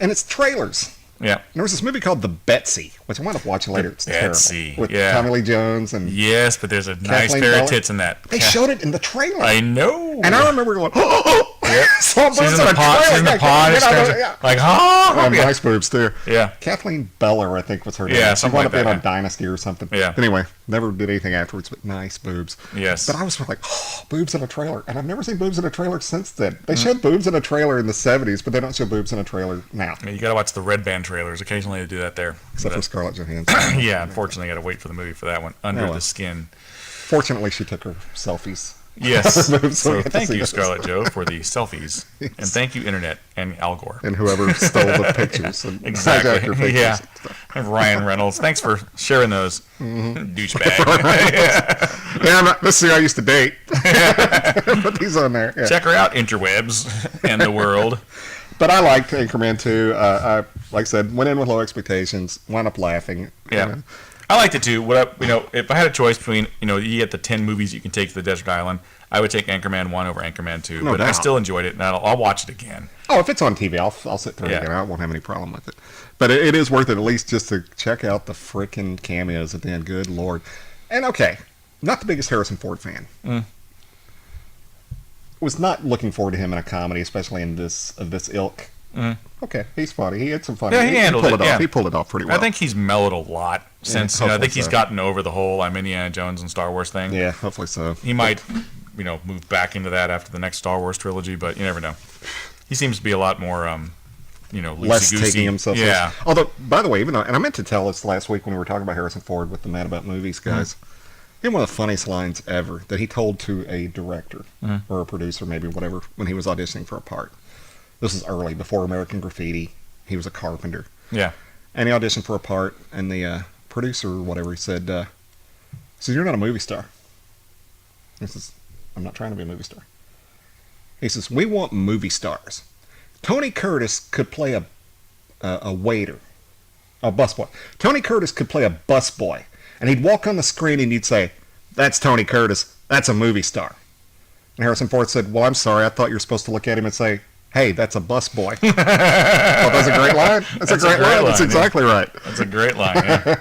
And it's trailers. Yeah. There was this movie called The Betsy, which I wound up watching later. It's Betsy. Terrible. With Tommy Lee Jones and... Yes, but there's a nice pair of tits in that. They showed it in the trailer. I know. And I remember going, oh! Yep. Saw boobs She's in in the a pot. trailer. She's in the pot. Get out of Like, there. oh, yeah. Nice boobs too. Yeah. Kathleen Beller, I think, was her name. Yeah, she something wound like up being that, on Dynasty or something. Yeah. Anyway, never did anything afterwards, but nice boobs. Yes. But I was like, oh, boobs in a trailer, and I've never seen boobs in a trailer since then. They showed boobs in a trailer in the '70s, but they don't show boobs in a trailer now. You got to watch the Red Band trailers. Occasionally they do that there. Except for Scarlett Johansson. Yeah, unfortunately, I got to wait for the movie for that one. Under the Skin. Fortunately, she took her selfies. Yes. Boobs, So we get to thank see you, those. Scarlett Joe, for the selfies, and thank you, Internet and Al Gore. And whoever stole the pictures and Exactly. hijacked her pictures. Yeah. And stuff. And Ryan Reynolds. Thanks for sharing those. Douchebag. Yeah, this is who I used to date. Put these on there. Yeah. Check her out, interwebs and the world. But I liked Anchorman 2. I, like I said, went in with low expectations, wound up laughing. Yeah. You know. I liked it too. If I had a choice between, you get the 10 movies you can take to the desert island, I would take Anchorman 1 over Anchorman 2. No but I doubt. still enjoyed it, and I'll watch it again. Oh, if it's on TV, I'll sit through it again. I won't have any problem with it. But it is worth it, at least just to check out the freaking cameos at the end. Good Lord. And okay, not the biggest Harrison Ford fan. Was not looking forward to him in a comedy, especially in this ilk. Okay, he's funny. He had some fun. Yeah, he handled pulled it, off. yeah. He pulled it off pretty well. I think he's mellowed a lot since, I think hopefully he's so. gotten over the whole I'm Indiana Jones and Star Wars thing. Yeah, hopefully so. He might, move back into that after the next Star Wars trilogy, but you never know. He seems to be a lot more, Less loosey-goosey. taking himself. Yeah. Seriously. Although, by the way, and I meant to tell this last week when we were talking about Harrison Ford with the Mad About Movies guys. He had one of the funniest lines ever that he told to a director or a producer, maybe whatever, when he was auditioning for a part. This is early, before American Graffiti. He was a carpenter. Yeah. And he auditioned for a part, and the producer or whatever, he said, you're not a movie star. He says, I'm not trying to be a movie star. He says, we want movie stars. Tony Curtis could play a waiter, a busboy. Tony Curtis could play a busboy, and he'd walk on the screen and he'd say, that's Tony Curtis, that's a movie star. And Harrison Ford said, well, I'm sorry, I thought you were supposed to look at him and say, hey, that's a busboy. Well, that's a great line. That's a great line. That's exactly right. That's a great line, yeah.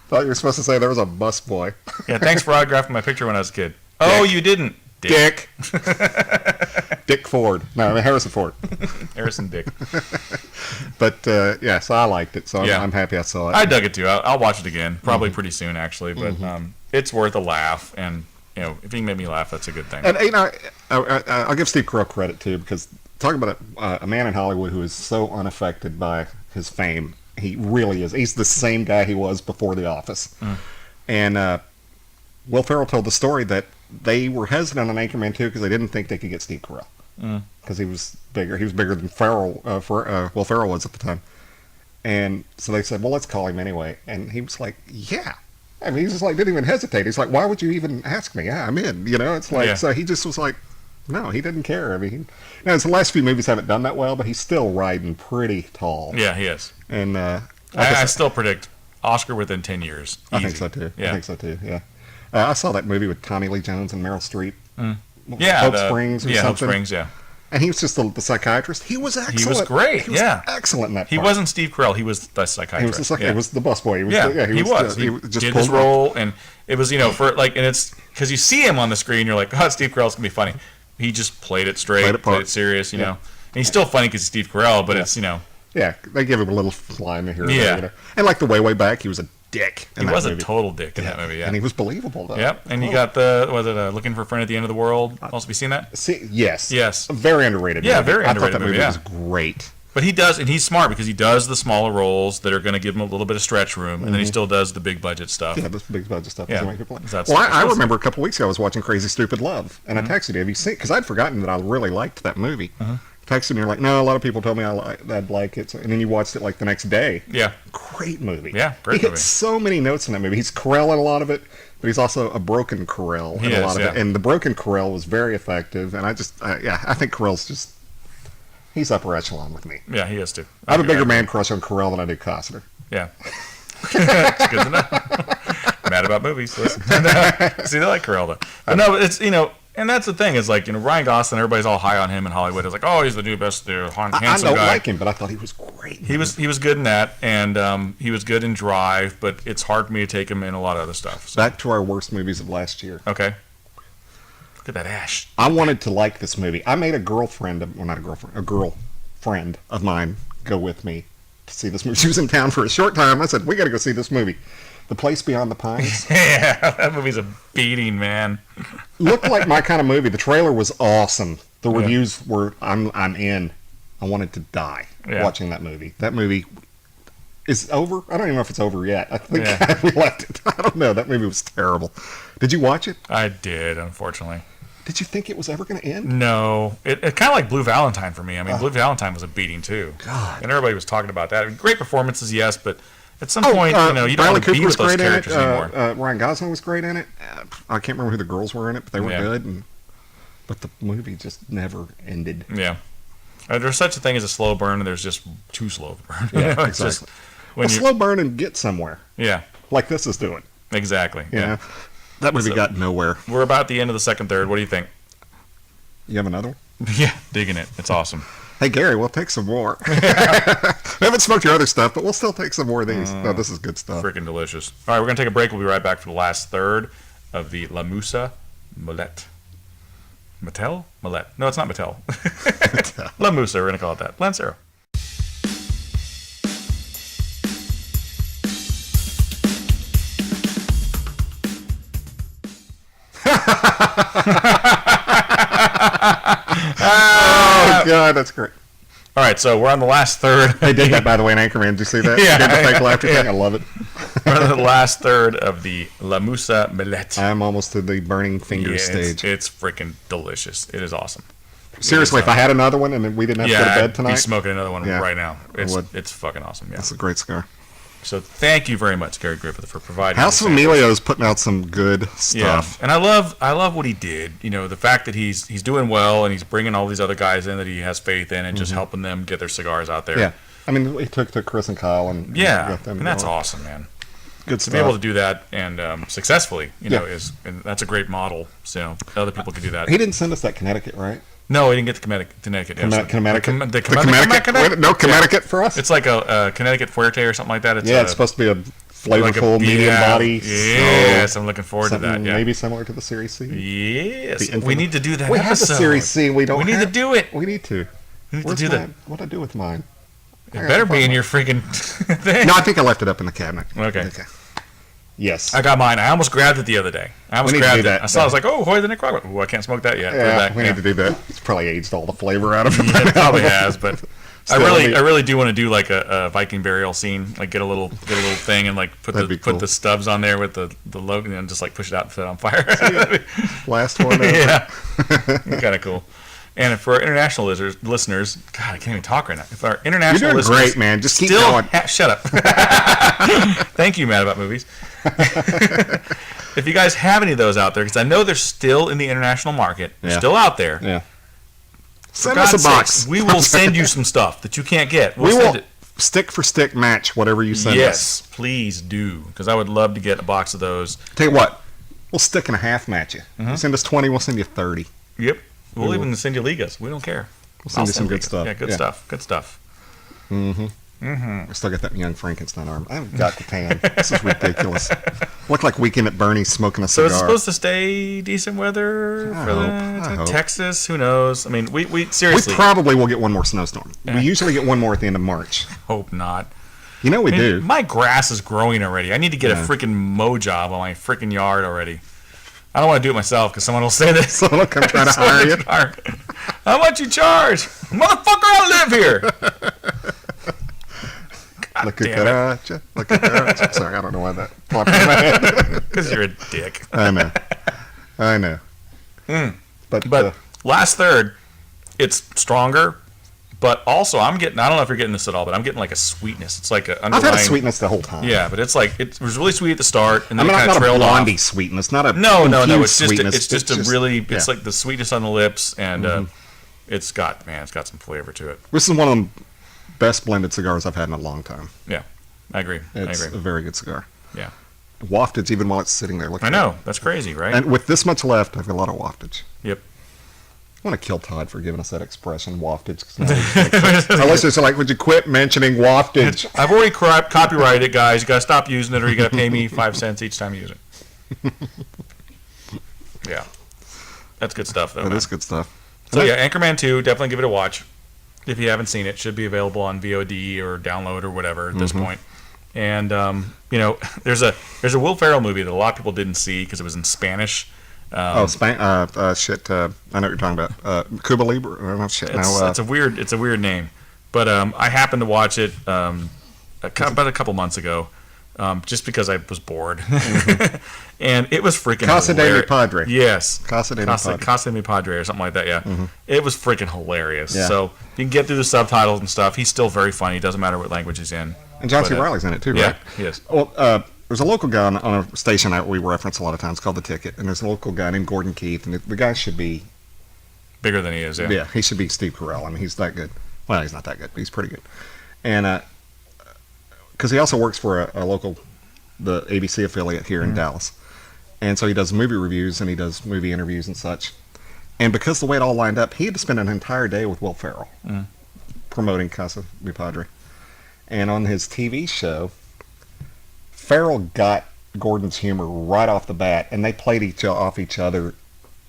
Thought you were supposed to say there was a busboy. Yeah, thanks for autographing my picture when I was a kid. Oh, you didn't. Dick. Dick Ford. No, I mean Harrison Ford. Harrison Dick. But, yeah, so I liked it, so Yeah. I'm happy I saw it. I dug it too. I'll watch it again, probably pretty soon actually. But it's worth a laugh, and if you can make me laugh, that's a good thing. And I'll give Steve Carell credit too, because talking about a man in Hollywood who is so unaffected by his fame, he really is. He's the same guy he was before The Office. And Will Ferrell told the story that they were hesitant on Anchorman 2 because they didn't think they could get Steve Carell because he was bigger. He was bigger than Will Ferrell was at the time. And so they said, well, let's call him anyway. And he was like, yeah. I mean, he just didn't even hesitate. He's like, why would you even ask me? Yeah, I'm in. It's like, so he just was like, no, he didn't care. I mean, the last few movies haven't done that well, but he's still riding pretty tall. Yeah, he is. And I still predict Oscar within 10 years. I think so too. Yeah. I think so too. Yeah. I saw that movie with Tommy Lee Jones and Meryl Streep. Yeah, Hope Springs or Hope something. Springs, yeah. And he was just the psychiatrist. He was excellent. He was great. He was excellent in that He part. wasn't Steve Carell. He was the psychiatrist. He was the busboy. He was. He just did pulled his role, and it was and it's because you see him on the screen, you're like, oh, Steve Carell's gonna be funny. He just played it straight, played it serious, know. And he's still funny because he's Steve Carell, but it's Yeah, they give him a little line here. Yeah. And like the way back, he was a dick. He was a total dick in that movie. Yeah. And he was believable though. Yep. And you got Looking for a Friend at the End of the World. Also, have you seen that? Yes. Yes. A very underrated. Yeah, movie. very underrated. I thought that movie was great. But he does, and he's smart because he does the smaller roles that are going to give him a little bit of stretch room, and then he still does the big budget stuff. Yeah, the big budget stuff. Yeah. I remember a couple weeks ago I was watching Crazy Stupid Love, and I texted you. Have you seen? Because I'd forgotten that I really liked that movie. Texted me, you're like, no, a lot of people told me I'd like it, and then you watched it the next day. Yeah. Great movie. Yeah, great movie. He movie. hit so many notes in that movie. He's Carell in a lot of it, but he's also a broken Carell in a lot of it. And the broken Carell was very effective, and I think Carell's he's upper echelon with me. Yeah, he is too. I have a bigger man crush on Carell than I do Costner. Yeah. It's good to know. Mad about movies. Listen. See, they like Carell though. But no, it's and that's the thing is Ryan Gosling. Everybody's all high on him in Hollywood. It's like, oh, he's the new best handsome guy. I don't like him, but I thought he was great. He was good in that, and he was good in Drive. But it's hard for me to take him in a lot of other stuff. So. Back to our worst movies of last year. Okay. Look at that ash. I wanted to like this movie. I made a girlfriend of mine go with me to see this movie. She was in town for a short time. I said, we got to go see this movie. The Place Beyond the Pines. Yeah, that movie's a beating, man. Looked like my kind of movie. The trailer was awesome. The reviews were, I'm in. I wanted to die watching that movie. That movie is over. I don't even know if it's over yet. I think we left it. I don't know. That movie was terrible. Did you watch it? I did, unfortunately. Did you think it was ever going to end? No. It kind of like Blue Valentine for me. I mean, Blue Valentine was a beating, too. God. And everybody was talking about that. Great performances, yes, but at some point, you don't want to be with those characters anymore. Ryan Gosling was great in it. I can't remember who the girls were in it, but they were good. But the movie just never ended. Yeah. There's such a thing as a slow burn, and there's just too slow of a burn. Yeah, exactly. Slow burn and get somewhere. Yeah. Like this is doing. Exactly. Yeah. That movie got nowhere. We're about at the end of the second third. What do you think? You have another one? Yeah, digging it. It's awesome. Hey, Gary, we'll take some more. We haven't smoked your other stuff, but we'll still take some more of these. No, this is good stuff. Freaking delicious. All right, we're going to take a break. We'll be right back for the last third of the Musa Melete. Mattel? Melete. No, it's not Mattel. La Musa, we're going to call it that. Lancero. Oh, God, that's great. All right, so we're on the last third. They did that, by the way, in Anchorman. Did you see that? Yeah. Did the fake laughter thing? I love it. We're on the last third of the La Musa Melete. I'm almost to the burning fingers stage. It's freaking delicious. It is awesome. Seriously, if I had another one and we didn't have to go to bed tonight, I'd be smoking another one right now. It's fucking awesome. Yeah, that's a great cigar. So thank you very much, Gary Griffith, for providing. House of Emilio is putting out some good stuff. Yeah, and I love what he did. You know, the fact that he's doing well and he's bringing all these other guys in that he has faith in and just helping them get their cigars out there. Yeah, I mean, he took to Chris and Kyle and got them. And that's awesome, man. Good stuff. To be able to do that and successfully, and that's a great model. So other people can do that. He didn't send us that Connecticut, right? No, he didn't get the Connecticut. Connecticut? No, Connecticut for us? It's like a Connecticut Fuerte or something like that. It's supposed to be a flavorful, medium body. Yes, I'm looking forward to that. Yeah. Maybe similar to the Series C. Yes. We need to do that We have the Series C. We need to do it. We need to. We need to do that. What'd I do with mine? It better be in your freaking thing. No, I think I left it up in the cabinet. Okay. Yes. I got mine. I almost grabbed it the other day. I was like, oh, Hoy the Nicaraguan. Oh, I can't smoke that yet. Yeah, we need to do that. It's probably aged all the flavor out of it. Yeah, it probably has, but I really do want to do like a Viking burial scene, like get a little thing and like put the stubs on there with the logo and just like push it out and set it on fire. Last one. Yeah, kind of cool. And for our international listeners, God, I can't even talk right now. If our international You're doing listeners, great, man. Just keep going. Shut up. Thank you, Matt, about movies. If you guys have any of those out there, because I know they're still in the international market, they're still out there. Yeah. Send us a box. We will send you some stuff that you can't get. We will stick for stick match whatever you send us. Yes, please do, because I would love to get a box of those. Tell you what, we'll stick and a half match you. You send us 20, we'll send you 30. Yep. We'll even send you Ligas. We don't care. We'll send you some good stuff. Yeah, good stuff. Good stuff. I still got that young Frankenstein arm. I haven't got the tan. This is ridiculous. Look like Weekend at Bernie's smoking a cigar. So it's supposed to stay decent weather I hope. Texas. Who knows? I mean, we seriously. We probably will get one more snowstorm. We usually get one more at the end of March. Hope not. You know we do. My grass is growing already. I need to get a freaking mow job on my freaking yard already. I don't want to do it myself because someone will say this. Someone will come try to hire you. How much you charge? Motherfucker, I live here. Look at that. Look at that. Sorry, I don't know why that popped in my head. Because you're a dick. I know. But last third, it's stronger. But also, I don't know if you're getting this at all, but I'm getting like a sweetness. It's like an underlying... I've had a sweetness the whole time. Yeah, but it's like, it was really sweet at the start, and then it kind not of trailed a blondie off. sweetness, not a No, it's sweetness. It's like the sweetness on the lips, and it's got some flavor to it. This is one of the best blended cigars I've had in a long time. Yeah, I agree. It's a very good cigar. Yeah. Waftage even while it's sitting there. I know. That's crazy, right? And with this much left, I've got a lot of waftage. Yep. I want to kill Todd for giving us that expression, waftage. Our listeners are like, would you quit mentioning waftage? I've already copyrighted it, guys. You got to stop using it, or you got to pay me 5 cents each time you use it. Yeah. That's good stuff, though. That is good stuff. So yeah, Anchorman 2, definitely give it a watch. If you haven't seen it, should be available on VOD or download or whatever at this point. And there's a Will Ferrell movie that a lot of people didn't see because it was in Spanish. Shit. I know what you're talking about. Cuba Libre. Oh, shit. It's a weird name, but I happened to watch it about a couple months ago, just because I was bored, and it was freaking Casa de mi hilarious. Padre. Yes, Casa de mi Padre or something like that. Yeah, it was freaking hilarious. Yeah. So you can get through the subtitles and stuff. He's still very funny. Doesn't matter what language he's in. And John C. Reilly's in it too, right? Yeah, he is. Well, there's a local guy on a station that we reference a lot of times called The Ticket, and there's a local guy named Gordon Keith, and the guy should be bigger than he is. Yeah. Yeah, he should be Steve Carell. I mean, he's that good. Well, he's not that good, but he's pretty good. And because he also works for the ABC affiliate here in Dallas, and so he does movie reviews and he does movie interviews and such. And because the way it all lined up, he had to spend an entire day with Will Ferrell promoting Casa Mi Padre. And on his TV show, Ferrell got Gordon's humor right off the bat, and they played off each other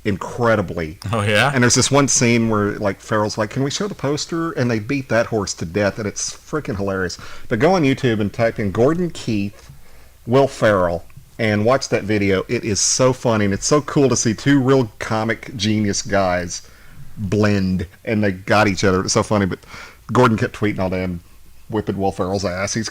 incredibly. Oh yeah. And there's this one scene where like Ferrell's like, "Can we show the poster?" And they beat that horse to death, and it's freaking hilarious. But go on YouTube and type in Gordon Keith, Will Ferrell, and watch that video. It is so funny, and it's so cool to see two real comic genius guys blend, and they got each other. It's so funny. But Gordon kept tweeting all day and whipping Will Ferrell's ass. He's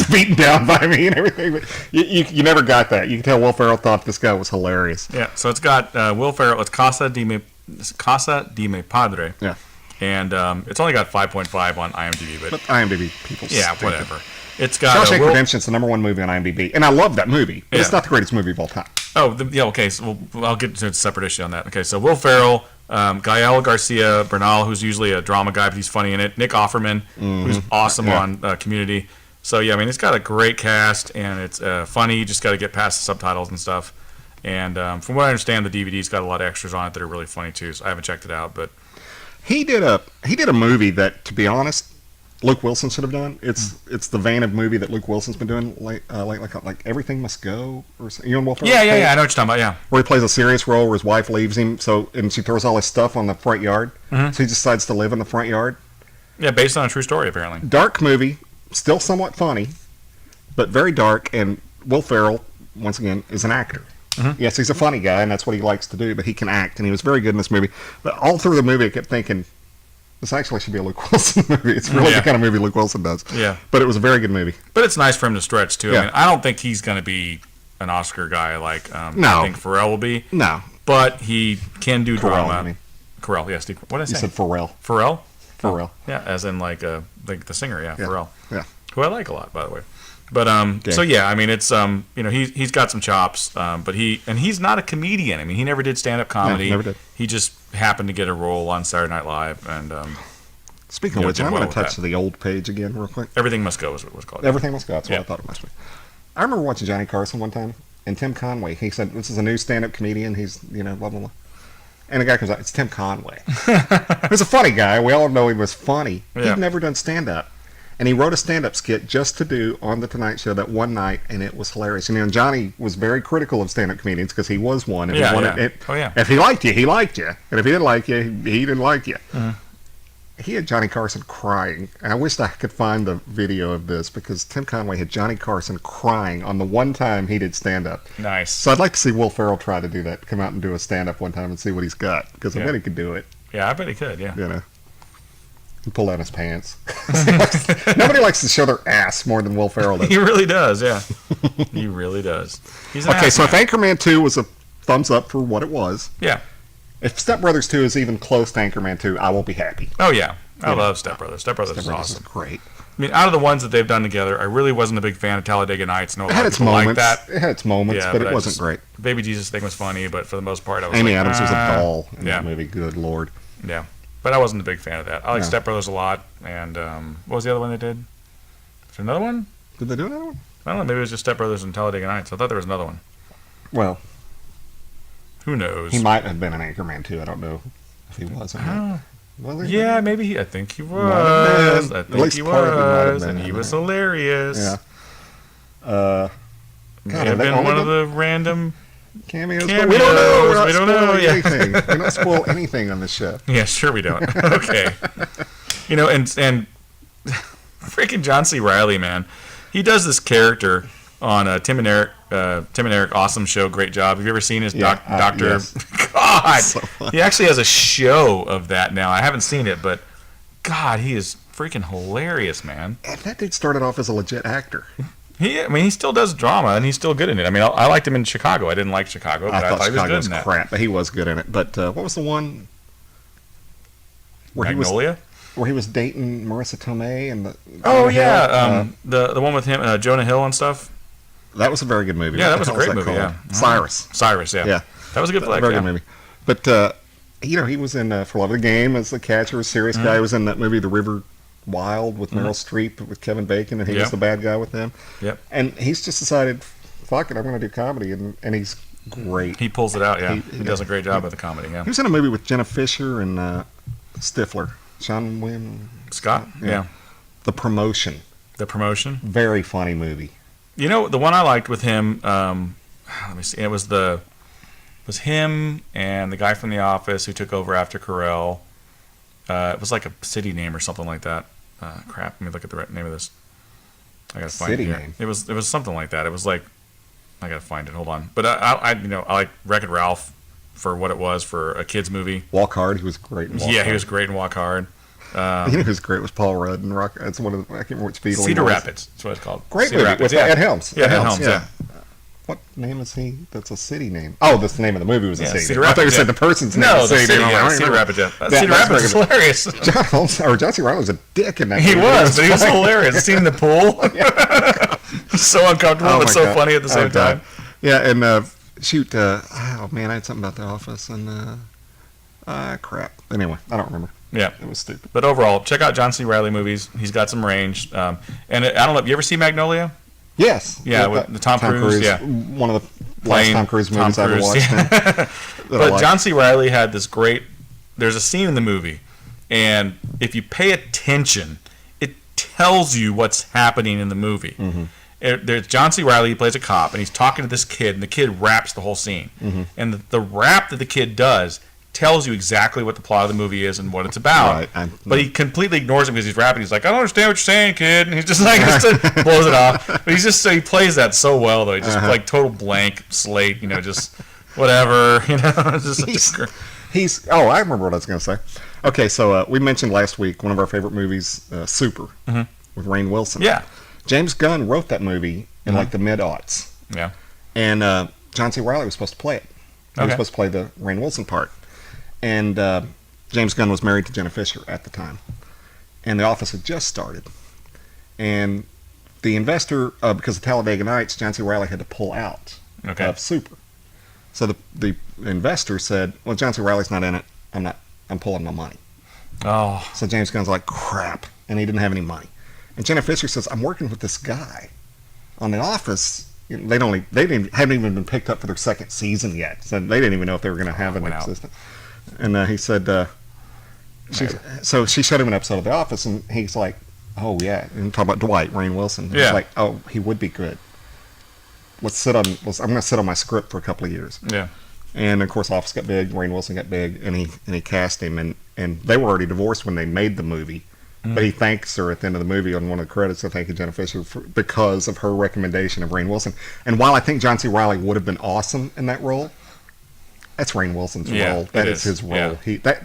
beaten down by me and everything. But you never got that. You can tell Will Ferrell thought this guy was hilarious. Yeah. So it's got Will Ferrell. It's Casa de mi Padre. Yeah. And it's only got 5.5 on IMDb, but IMDb people. Yeah, stupid. whatever. It's got Shawshank Redemption's the number one movie on IMDb, and I love that movie. But it's not the greatest movie of all time. Oh, okay. So I'll get to a separate issue on that. Okay, so Will Ferrell, Gael Garcia Bernal, who's usually a drama guy, but he's funny in it. Nick Offerman, who's awesome on Community. So yeah, I mean, it's got a great cast, and it's funny. You just got to get past the subtitles and stuff. And from what I understand, the DVD's got a lot of extras on it that are really funny too. So I haven't checked it out, but he did a movie that, to be honest, Luke Wilson should have done. It's the vein of movie that Luke Wilson's been doing, like Everything Must Go, or something. You know what? Yeah. I know what you're talking about. Yeah, where he plays a serious role where his wife leaves him, and she throws all his stuff on the front yard, so he decides to live in the front yard. Yeah, based on a true story apparently. Dark movie, still somewhat funny, but very dark. And Will Ferrell, once again, is an actor. Yes, he's a funny guy, and that's what he likes to do. But he can act, and he was very good in this movie. But all through the movie, I kept thinking, this actually should be a Luke Wilson movie. It's really the kind of movie Luke Wilson does. Yeah. But it was a very good movie. But it's nice for him to stretch, too. Yeah. I mean, I don't think he's going to be an Oscar guy like No. I think Pharrell will be. No. But he can do Carell, drama. I mean. Carell, yeah. Steve, what did I say? You said Pharrell. Pharrell? Pharrell. Yeah, as in like the singer, yeah, Pharrell. Yeah. Who I like a lot, by the way. But so yeah, I mean it's he's got some chops, but he's not a comedian. I mean he never did stand up comedy. No, never did. He just happened to get a role on Saturday Night Live, and speaking of which, I'm going to touch the old page again real quick. Everything Must Go is what it was called. Everything Must Go. That's what I thought it must be. I remember watching Johnny Carson one time, and Tim Conway. He said, "This is a new stand-up comedian. He's blah blah blah." And the guy comes out, it's Tim Conway. He's a funny guy. We all know he was funny. Yeah. He'd never done stand-up. And he wrote a stand-up skit just to do on The Tonight Show that one night, and it was hilarious. And Johnny was very critical of stand-up comedians because he was one. And he wanted, if he liked you, he liked you. And if he didn't like you, he didn't like you. He had Johnny Carson crying. And I wished I could find the video of this because Tim Conway had Johnny Carson crying on the one time he did stand-up. Nice. So I'd like to see Will Ferrell try to do that, come out and do a stand-up one time and see what he's got. Because I bet he could do it. Yeah, I bet he could, yeah. And pull down his pants. Nobody likes to show their ass more than Will Ferrell does. He really does, yeah. He really does. He's an okay, so if man. Anchorman 2 was a thumbs up for what it was, yeah. If Step Brothers 2 is even close to Anchorman 2, I won't be happy. Oh, yeah. I love Step Brothers. Step Brothers is awesome. Is great. I mean, out of the ones that they've done together, I really wasn't a big fan of Talladega Nights. No, it had its moments. Like that. It had its moments, but it wasn't great. The Baby Jesus thing was funny, but for the most part, I was Amy Adams was a doll in that movie. Good Lord. Yeah. But I wasn't a big fan of that. I like Step Brothers a lot. And what was the other one they did? Is there another one? Did they do another one? I don't know. Maybe it was just Step Brothers and Talladega Nights. I thought there was another one. Well, who knows? He might have been an Anchorman too. I don't know if he was. Yeah, maybe I think he was. I think he was. And he was hilarious. Yeah. May have been one of the random Cameos. But we don't know. We don't know. Yeah. Anything. We don't spoil anything on this show. Yeah, sure we don't. Okay. And freaking John C. Reilly, man, he does this character on Tim and Eric awesome show, great job. Have you ever seen his doctor? Yes. God, So he actually has a show of that now. I haven't seen it, but God, he is freaking hilarious, man. And that dude started off as a legit actor. He still does drama, and he's still good in it. I mean, I liked him in Chicago. I didn't like Chicago, but I thought he was good in that. Crap, but he was good in it. But what was the one where Magnolia? Where he was dating Marissa Tomei and the the one with him, Jonah Hill and stuff. That was a very good movie. Yeah, that was a great movie. Yeah, Cyrus, yeah, yeah, that was a good flick. Very good movie. But he was in For Love of the Game as the catcher, a serious guy. He was in that movie The River Wild with Meryl Streep with Kevin Bacon, and he was the bad guy with them. Yep. And he's just decided, fuck it, I'm going to do comedy, and he's great. He pulls it out. Yeah, he does a great job with the comedy. Yeah. He was in a movie with Jenna Fisher and Stifler, Sean William Scott. Yeah. The Promotion. The Promotion. Very funny movie. The one I liked with him. Let me see. It was him and the guy from The Office who took over after Carell. It was like a city name or something like that. Crap. Let me look at the name of this. I gotta find it here. Name. It was something like that. It was like, I gotta find it. Hold on. But I like Wreck-It Ralph for what it was for a kids movie. Walk Hard. He was great in Walk Hard. Yeah, he was great in Walk Hard. Who was great was Paul Rudd and Rock. That's one of the, I can't remember which Beatle. Cedar Rapids. That's what it's called. Great Cedar movie Rapids, with Ed Helms. Yeah, Ed Helms. Yeah. What name is he? That's a city name. Oh, that's the name of the movie was a city. Cedar name. Rapids, I thought you said the person's name. No, was the city. city. Yeah, Cedar Rapids. Yeah. Cedar Rapids is hilarious. John C. Reilly was a dick in that. He movie. was, but he was hilarious. Seeing the pool, so uncomfortable, but so funny at the same time. Yeah, and oh man, I had something about The Office and crap. Anyway, I don't remember. Yeah, it was stupid. But overall, check out John C. Reilly movies. He's got some range. And I don't know. You ever see Magnolia? Yes. Yeah, with the Tom Cruise. Yeah, one of the last Tom Cruise movies I ever watched. Yeah. But John C. Reilly had this great. There's a scene in the movie, and if you pay attention, it tells you what's happening in the movie. Mm-hmm. There's John C. Reilly. He plays a cop, and he's talking to this kid, and the kid raps the whole scene. Mm-hmm. And the rap that the kid does tells you exactly what the plot of the movie is and what it's about. Right. But he completely ignores him because he's rapping. He's like, I don't understand what you're saying, kid. And he's just like, blows it off. But he plays that so well, though. He just like total blank slate, just whatever, I remember what I was going to say. Okay, so we mentioned last week one of our favorite movies, Super, with Rainn Wilson. Yeah. James Gunn wrote that movie in like the mid-aughts. Yeah. And John C. Reilly was supposed to play it. He was supposed to play the Rainn Wilson part. And James Gunn was married to Jenna Fisher at the time. And The Office had just started. And the investor, because of Talladega Nights, John C. Reilly had to pull out of Super. So the investor said, well, John C. Reilly's not in it. I'm pulling my money. Oh. So James Gunn's like, crap. And he didn't have any money. And Jenna Fisher says, I'm working with this guy on The Office. They haven't even been picked up for their second season yet. So they didn't even know if they were going to have an existence. And he said, so she showed him an episode of The Office, and he's like, oh, yeah. And talking about Dwight, Rainn Wilson. He's like, oh, he would be good. I'm going to sit on my script for a couple of years. Yeah. And, of course, Office got big, Rainn Wilson got big, and he cast him. And they were already divorced when they made the movie. Mm-hmm. But he thanks her at the end of the movie on one of the credits. So thank you, Jenna Fisher, because of her recommendation of Rainn Wilson. And while I think John C. Reilly would have been awesome in that role, that's Rainn Wilson's role. That is his role. Yeah.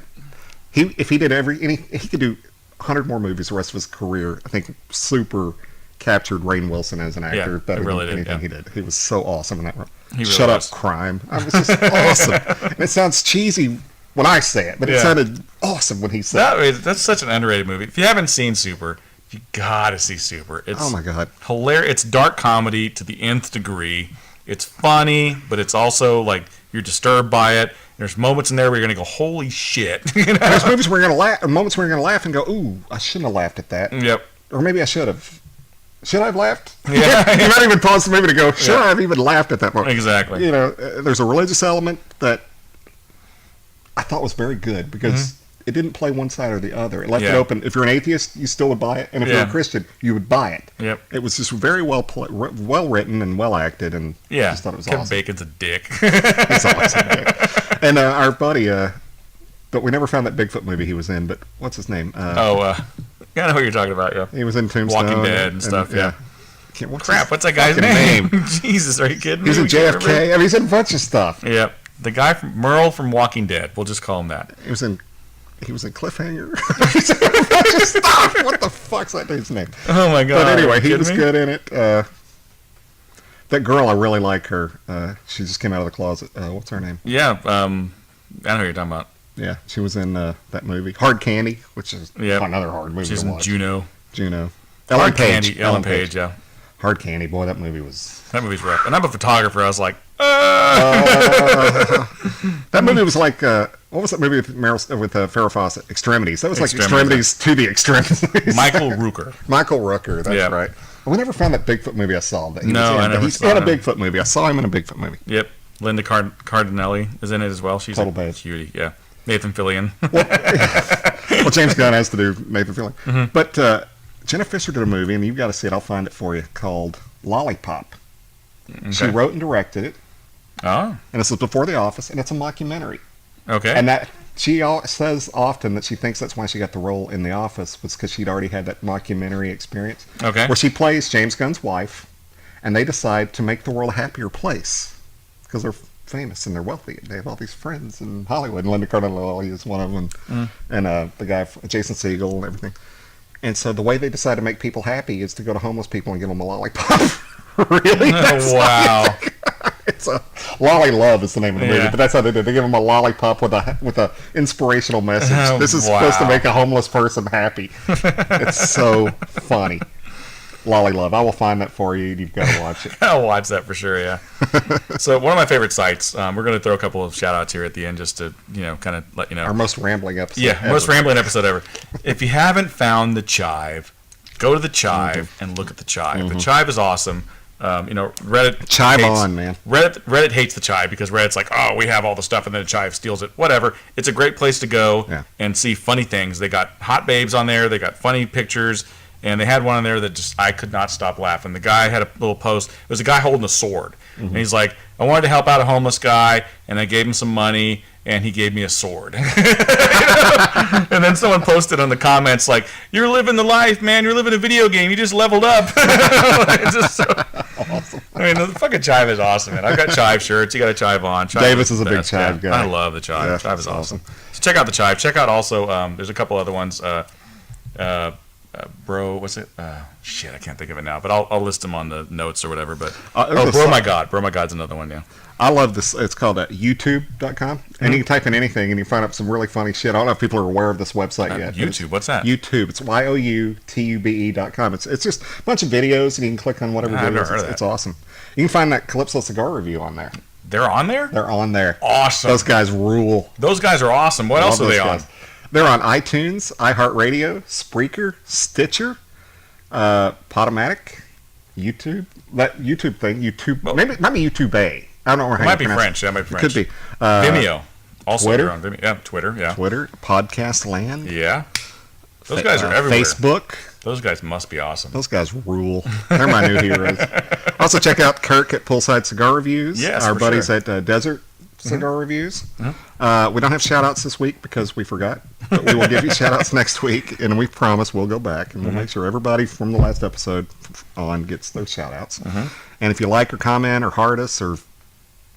If he did he could do 100 more movies the rest of his career. I think Super captured Rainn Wilson as an actor better than anything he did. He was so awesome in that role. Shut Up, Crime. It was just awesome. And it sounds cheesy when I say it, but it sounded awesome when he said it. That's such an underrated movie. If you haven't seen Super, you gotta see Super. It's oh my god, hilarious. It's dark comedy to the nth degree. It's funny, but it's also like you're disturbed by it. There's moments in there where you're gonna go, "Holy shit!" There's movies where you're gonna laugh, moments where you're gonna laugh and go, "Ooh, I shouldn't have laughed at that." Yep. Or maybe I should have. Should I have laughed? Yeah. You might even pause the movie to go, "Should I have even laughed at that moment?" Exactly. There's a religious element that I thought was very good because it didn't play one side or the other. It left it Yeah. open. If you're an atheist, you still would buy it, and if you're Yeah. a Christian, you would buy it. Yep. It was just very well written and well acted, and I Yeah. just thought it was Kevin awesome. Bacon's a dick. He's always a dick. And our buddy, but we never found that Bigfoot movie he was in. But what's his name? I know what you're talking about. Yeah. He was in Tombstone, Walking Dead and stuff. Yeah. Crap, What's that guy's fucking name? Jesus, are you kidding me? He was in We can't remember. JFK. I mean, he's in a bunch of stuff. Yep. The guy from Merle from Walking Dead. We'll just call him that. He was in Cliffhanger. He's in a bunch of stuff. What the fuck's that dude's name? Oh my god. But anyway, Are you he was kidding me? good in it. That girl, I really like her. She just came out of the closet. What's her name? Yeah. I know who you're talking about. Yeah, she was in that movie, Hard Candy, which is another hard movie She's to in watch. Juno. Ellen Page. Candy. Ellen Page. Yeah. Hard Candy, boy, that movie was. That movie's rough. And I'm a photographer. I was like, That movie was like what was that movie with Farrah Fawcett? Extremities. That was like Extremities. Extremities to the Extremities. Michael Rooker. Michael Rooker. That's Yeah. right. We never found that Bigfoot movie I saw. That he No, was in, I but never he's saw in a him. Bigfoot movie. I saw him in a Bigfoot movie. Yep. Linda Cardinelli is in it as well. She's Total a babe. cutie. Yeah. Nathan Fillion. Well, James Gunn has to do Nathan Fillion. Mm-hmm. But Jenna Fisher did a movie, and you've got to see it. I'll find it for you. Called Lollipop. She wrote and directed it, Oh. and this was before The Office, and it's a mockumentary. Okay. And that she says often that she thinks that's why she got the role in The Office, was because she'd already had that mockumentary experience. Okay. Where she plays James Gunn's wife, and they decide to make the world a happier place because they're famous and they're wealthy. They have all these friends in Hollywood. And Linda Cardinelli is one of them, and the guy Jason Segel and everything. And so the way they decide to make people happy is to go to homeless people and give them a lollipop. Really? That's Wow. It's a Lolly Love is the name of the movie, Yeah. but that's how they did. They give them a lollipop with a inspirational message. Oh, This is supposed to wow. make a homeless person happy. It's so funny. Lolly Love. I will find that for you. You've got to watch it. I'll watch that for sure, yeah. So one of my favorite sites, we're going to throw a couple of shout outs here at the end just to, kind of let you know. Our most rambling episode. Yeah, ever. most rambling episode ever. If you haven't found the Chive, go to the Chive and look at the Chive. The Chive is awesome. Reddit Chive hates, on, man. Reddit hates the Chive because Reddit's like, oh, we have all the stuff, and then the Chive steals it. Whatever. It's a great place to go and see funny things. They got hot babes on there. They got funny pictures. And they had one on there that just, I could not stop laughing. The guy had a little post. It was a guy holding a sword. And he's like, I wanted to help out a homeless guy, and I gave him some money, and he gave me a sword. And then someone posted on the comments like, you're living the life, man. You're living a video game. You just leveled up. It's just so awesome. I mean, the fucking Chive is awesome, man. I've got Chive shirts. You got a Chive on. Chive Davis is a the big best, Chive guy. I love the Chive. Yeah, Chive is that's awesome. So check out the Chive. Check out also, there's a couple other ones. Bro, what's it? Shit, I can't think of it now. But I'll list them on the notes or whatever. But Bro My God, Bro My God's another one. Yeah. I love this. It's called YouTube.com, and you can type in anything, and you find up some really funny shit. I don't know if people are aware of this website yet. YouTube, what's that? YouTube. It's YOUTUBE.com. It's just a bunch of videos, and you can click on whatever I've never videos. heard of It's that. awesome. You can find that Calypso Cigar Review on there. They're on there? They're on there. Awesome. Those guys rule. Those guys are awesome. What else are Love they those on? guys. They're on iTunes, iHeartRadio, Spreaker, Stitcher, Podomatic, YouTube. That YouTube thing, maybe it might be YouTube A. I don't know how It might you be pronounce French. That might be It French. could be. Vimeo. Also, Twitter? they're on Vimeo. Yeah, Twitter. Yeah. Twitter, Podcast Land. Yeah. Those guys are everywhere. Facebook. Those guys must be awesome. Those guys rule. They're my new heroes. Also, check out Kirk at Poolside Cigar Reviews. Yes, our for buddies sure. at Desert Cigar Reviews. We don't have shout-outs this week because we forgot. But we will give you shout-outs next week, and we promise we'll go back, and we'll make sure everybody from the last episode on gets those shout-outs. And if you like or comment or heart us or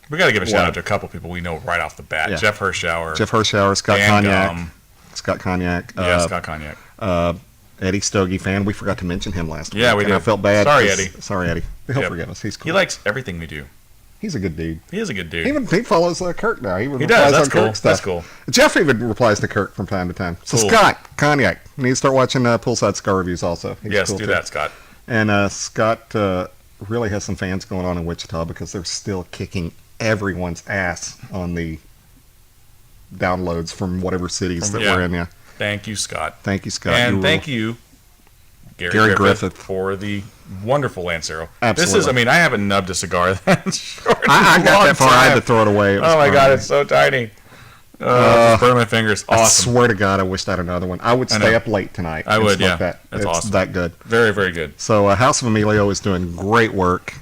We got to give a shout out to a couple people we know right off the bat. Yeah. Jeff Hirschauer. Jeff Hirschauer, Scott Dan Cognac. Gum. Scott Cognac. Yeah, Scott Cognac. Eddie Stogie fan. We forgot to mention him last week. Yeah, we and I did. felt bad. Sorry, 'cause- Eddie. Sorry, Eddie. He'll Yep. forgive us. He's cool. He likes everything we do. He's a good dude. He is a good dude. He follows Kirk now. He He replies does. That's on cool. Kirk stuff. That's cool. Jeff even replies to Kirk from time to time. So Cool. Scott Cognac, you need to start watching Poolside Cigar Reviews also. He's Yes, cool do too. that, Scott. And Scott really has some fans going on in Wichita because they're still kicking everyone's ass on the downloads from whatever cities that we're in. Yeah. Thank you, Scott. Thank you, Scott. And You thank rule. you, Gary Griffith. for the wonderful Lancero. Absolutely. This is, I mean, I haven't nubbed a cigar that short. I got Long that far. I had to time. throw it away. It was Oh my God, fine. it's so tiny. Just burn my fingers. I Awesome. swear to God, I wish I had another one. I would stay up late tonight. I and would, smoke yeah. That. That's it's awesome. that good. Very, very good. So House of Emilio is doing great work.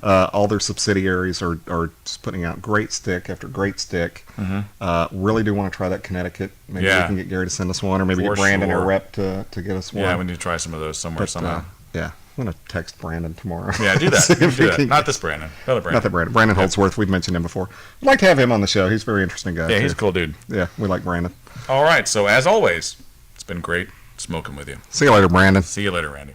All their subsidiaries are just putting out great stick after great stick. Really do want to try that Connecticut. Maybe we can get Gary to send us one, or maybe For get Brandon sure. or Rep to get us one. Yeah, we need to try some of those somewhere somehow. Yeah, I'm going to text Brandon tomorrow. Yeah, do that. See if Do we that. can- Not this Brandon. Another Brandon. Not that Brandon. Brandon Holdsworth, we've mentioned him before. I'd like to have him on the show. He's a very interesting guy. Yeah, he's a too. cool dude. Yeah, we like Brandon. All right, so as always, it's been great smoking with you. See you later, Brandon. See you later, Randy.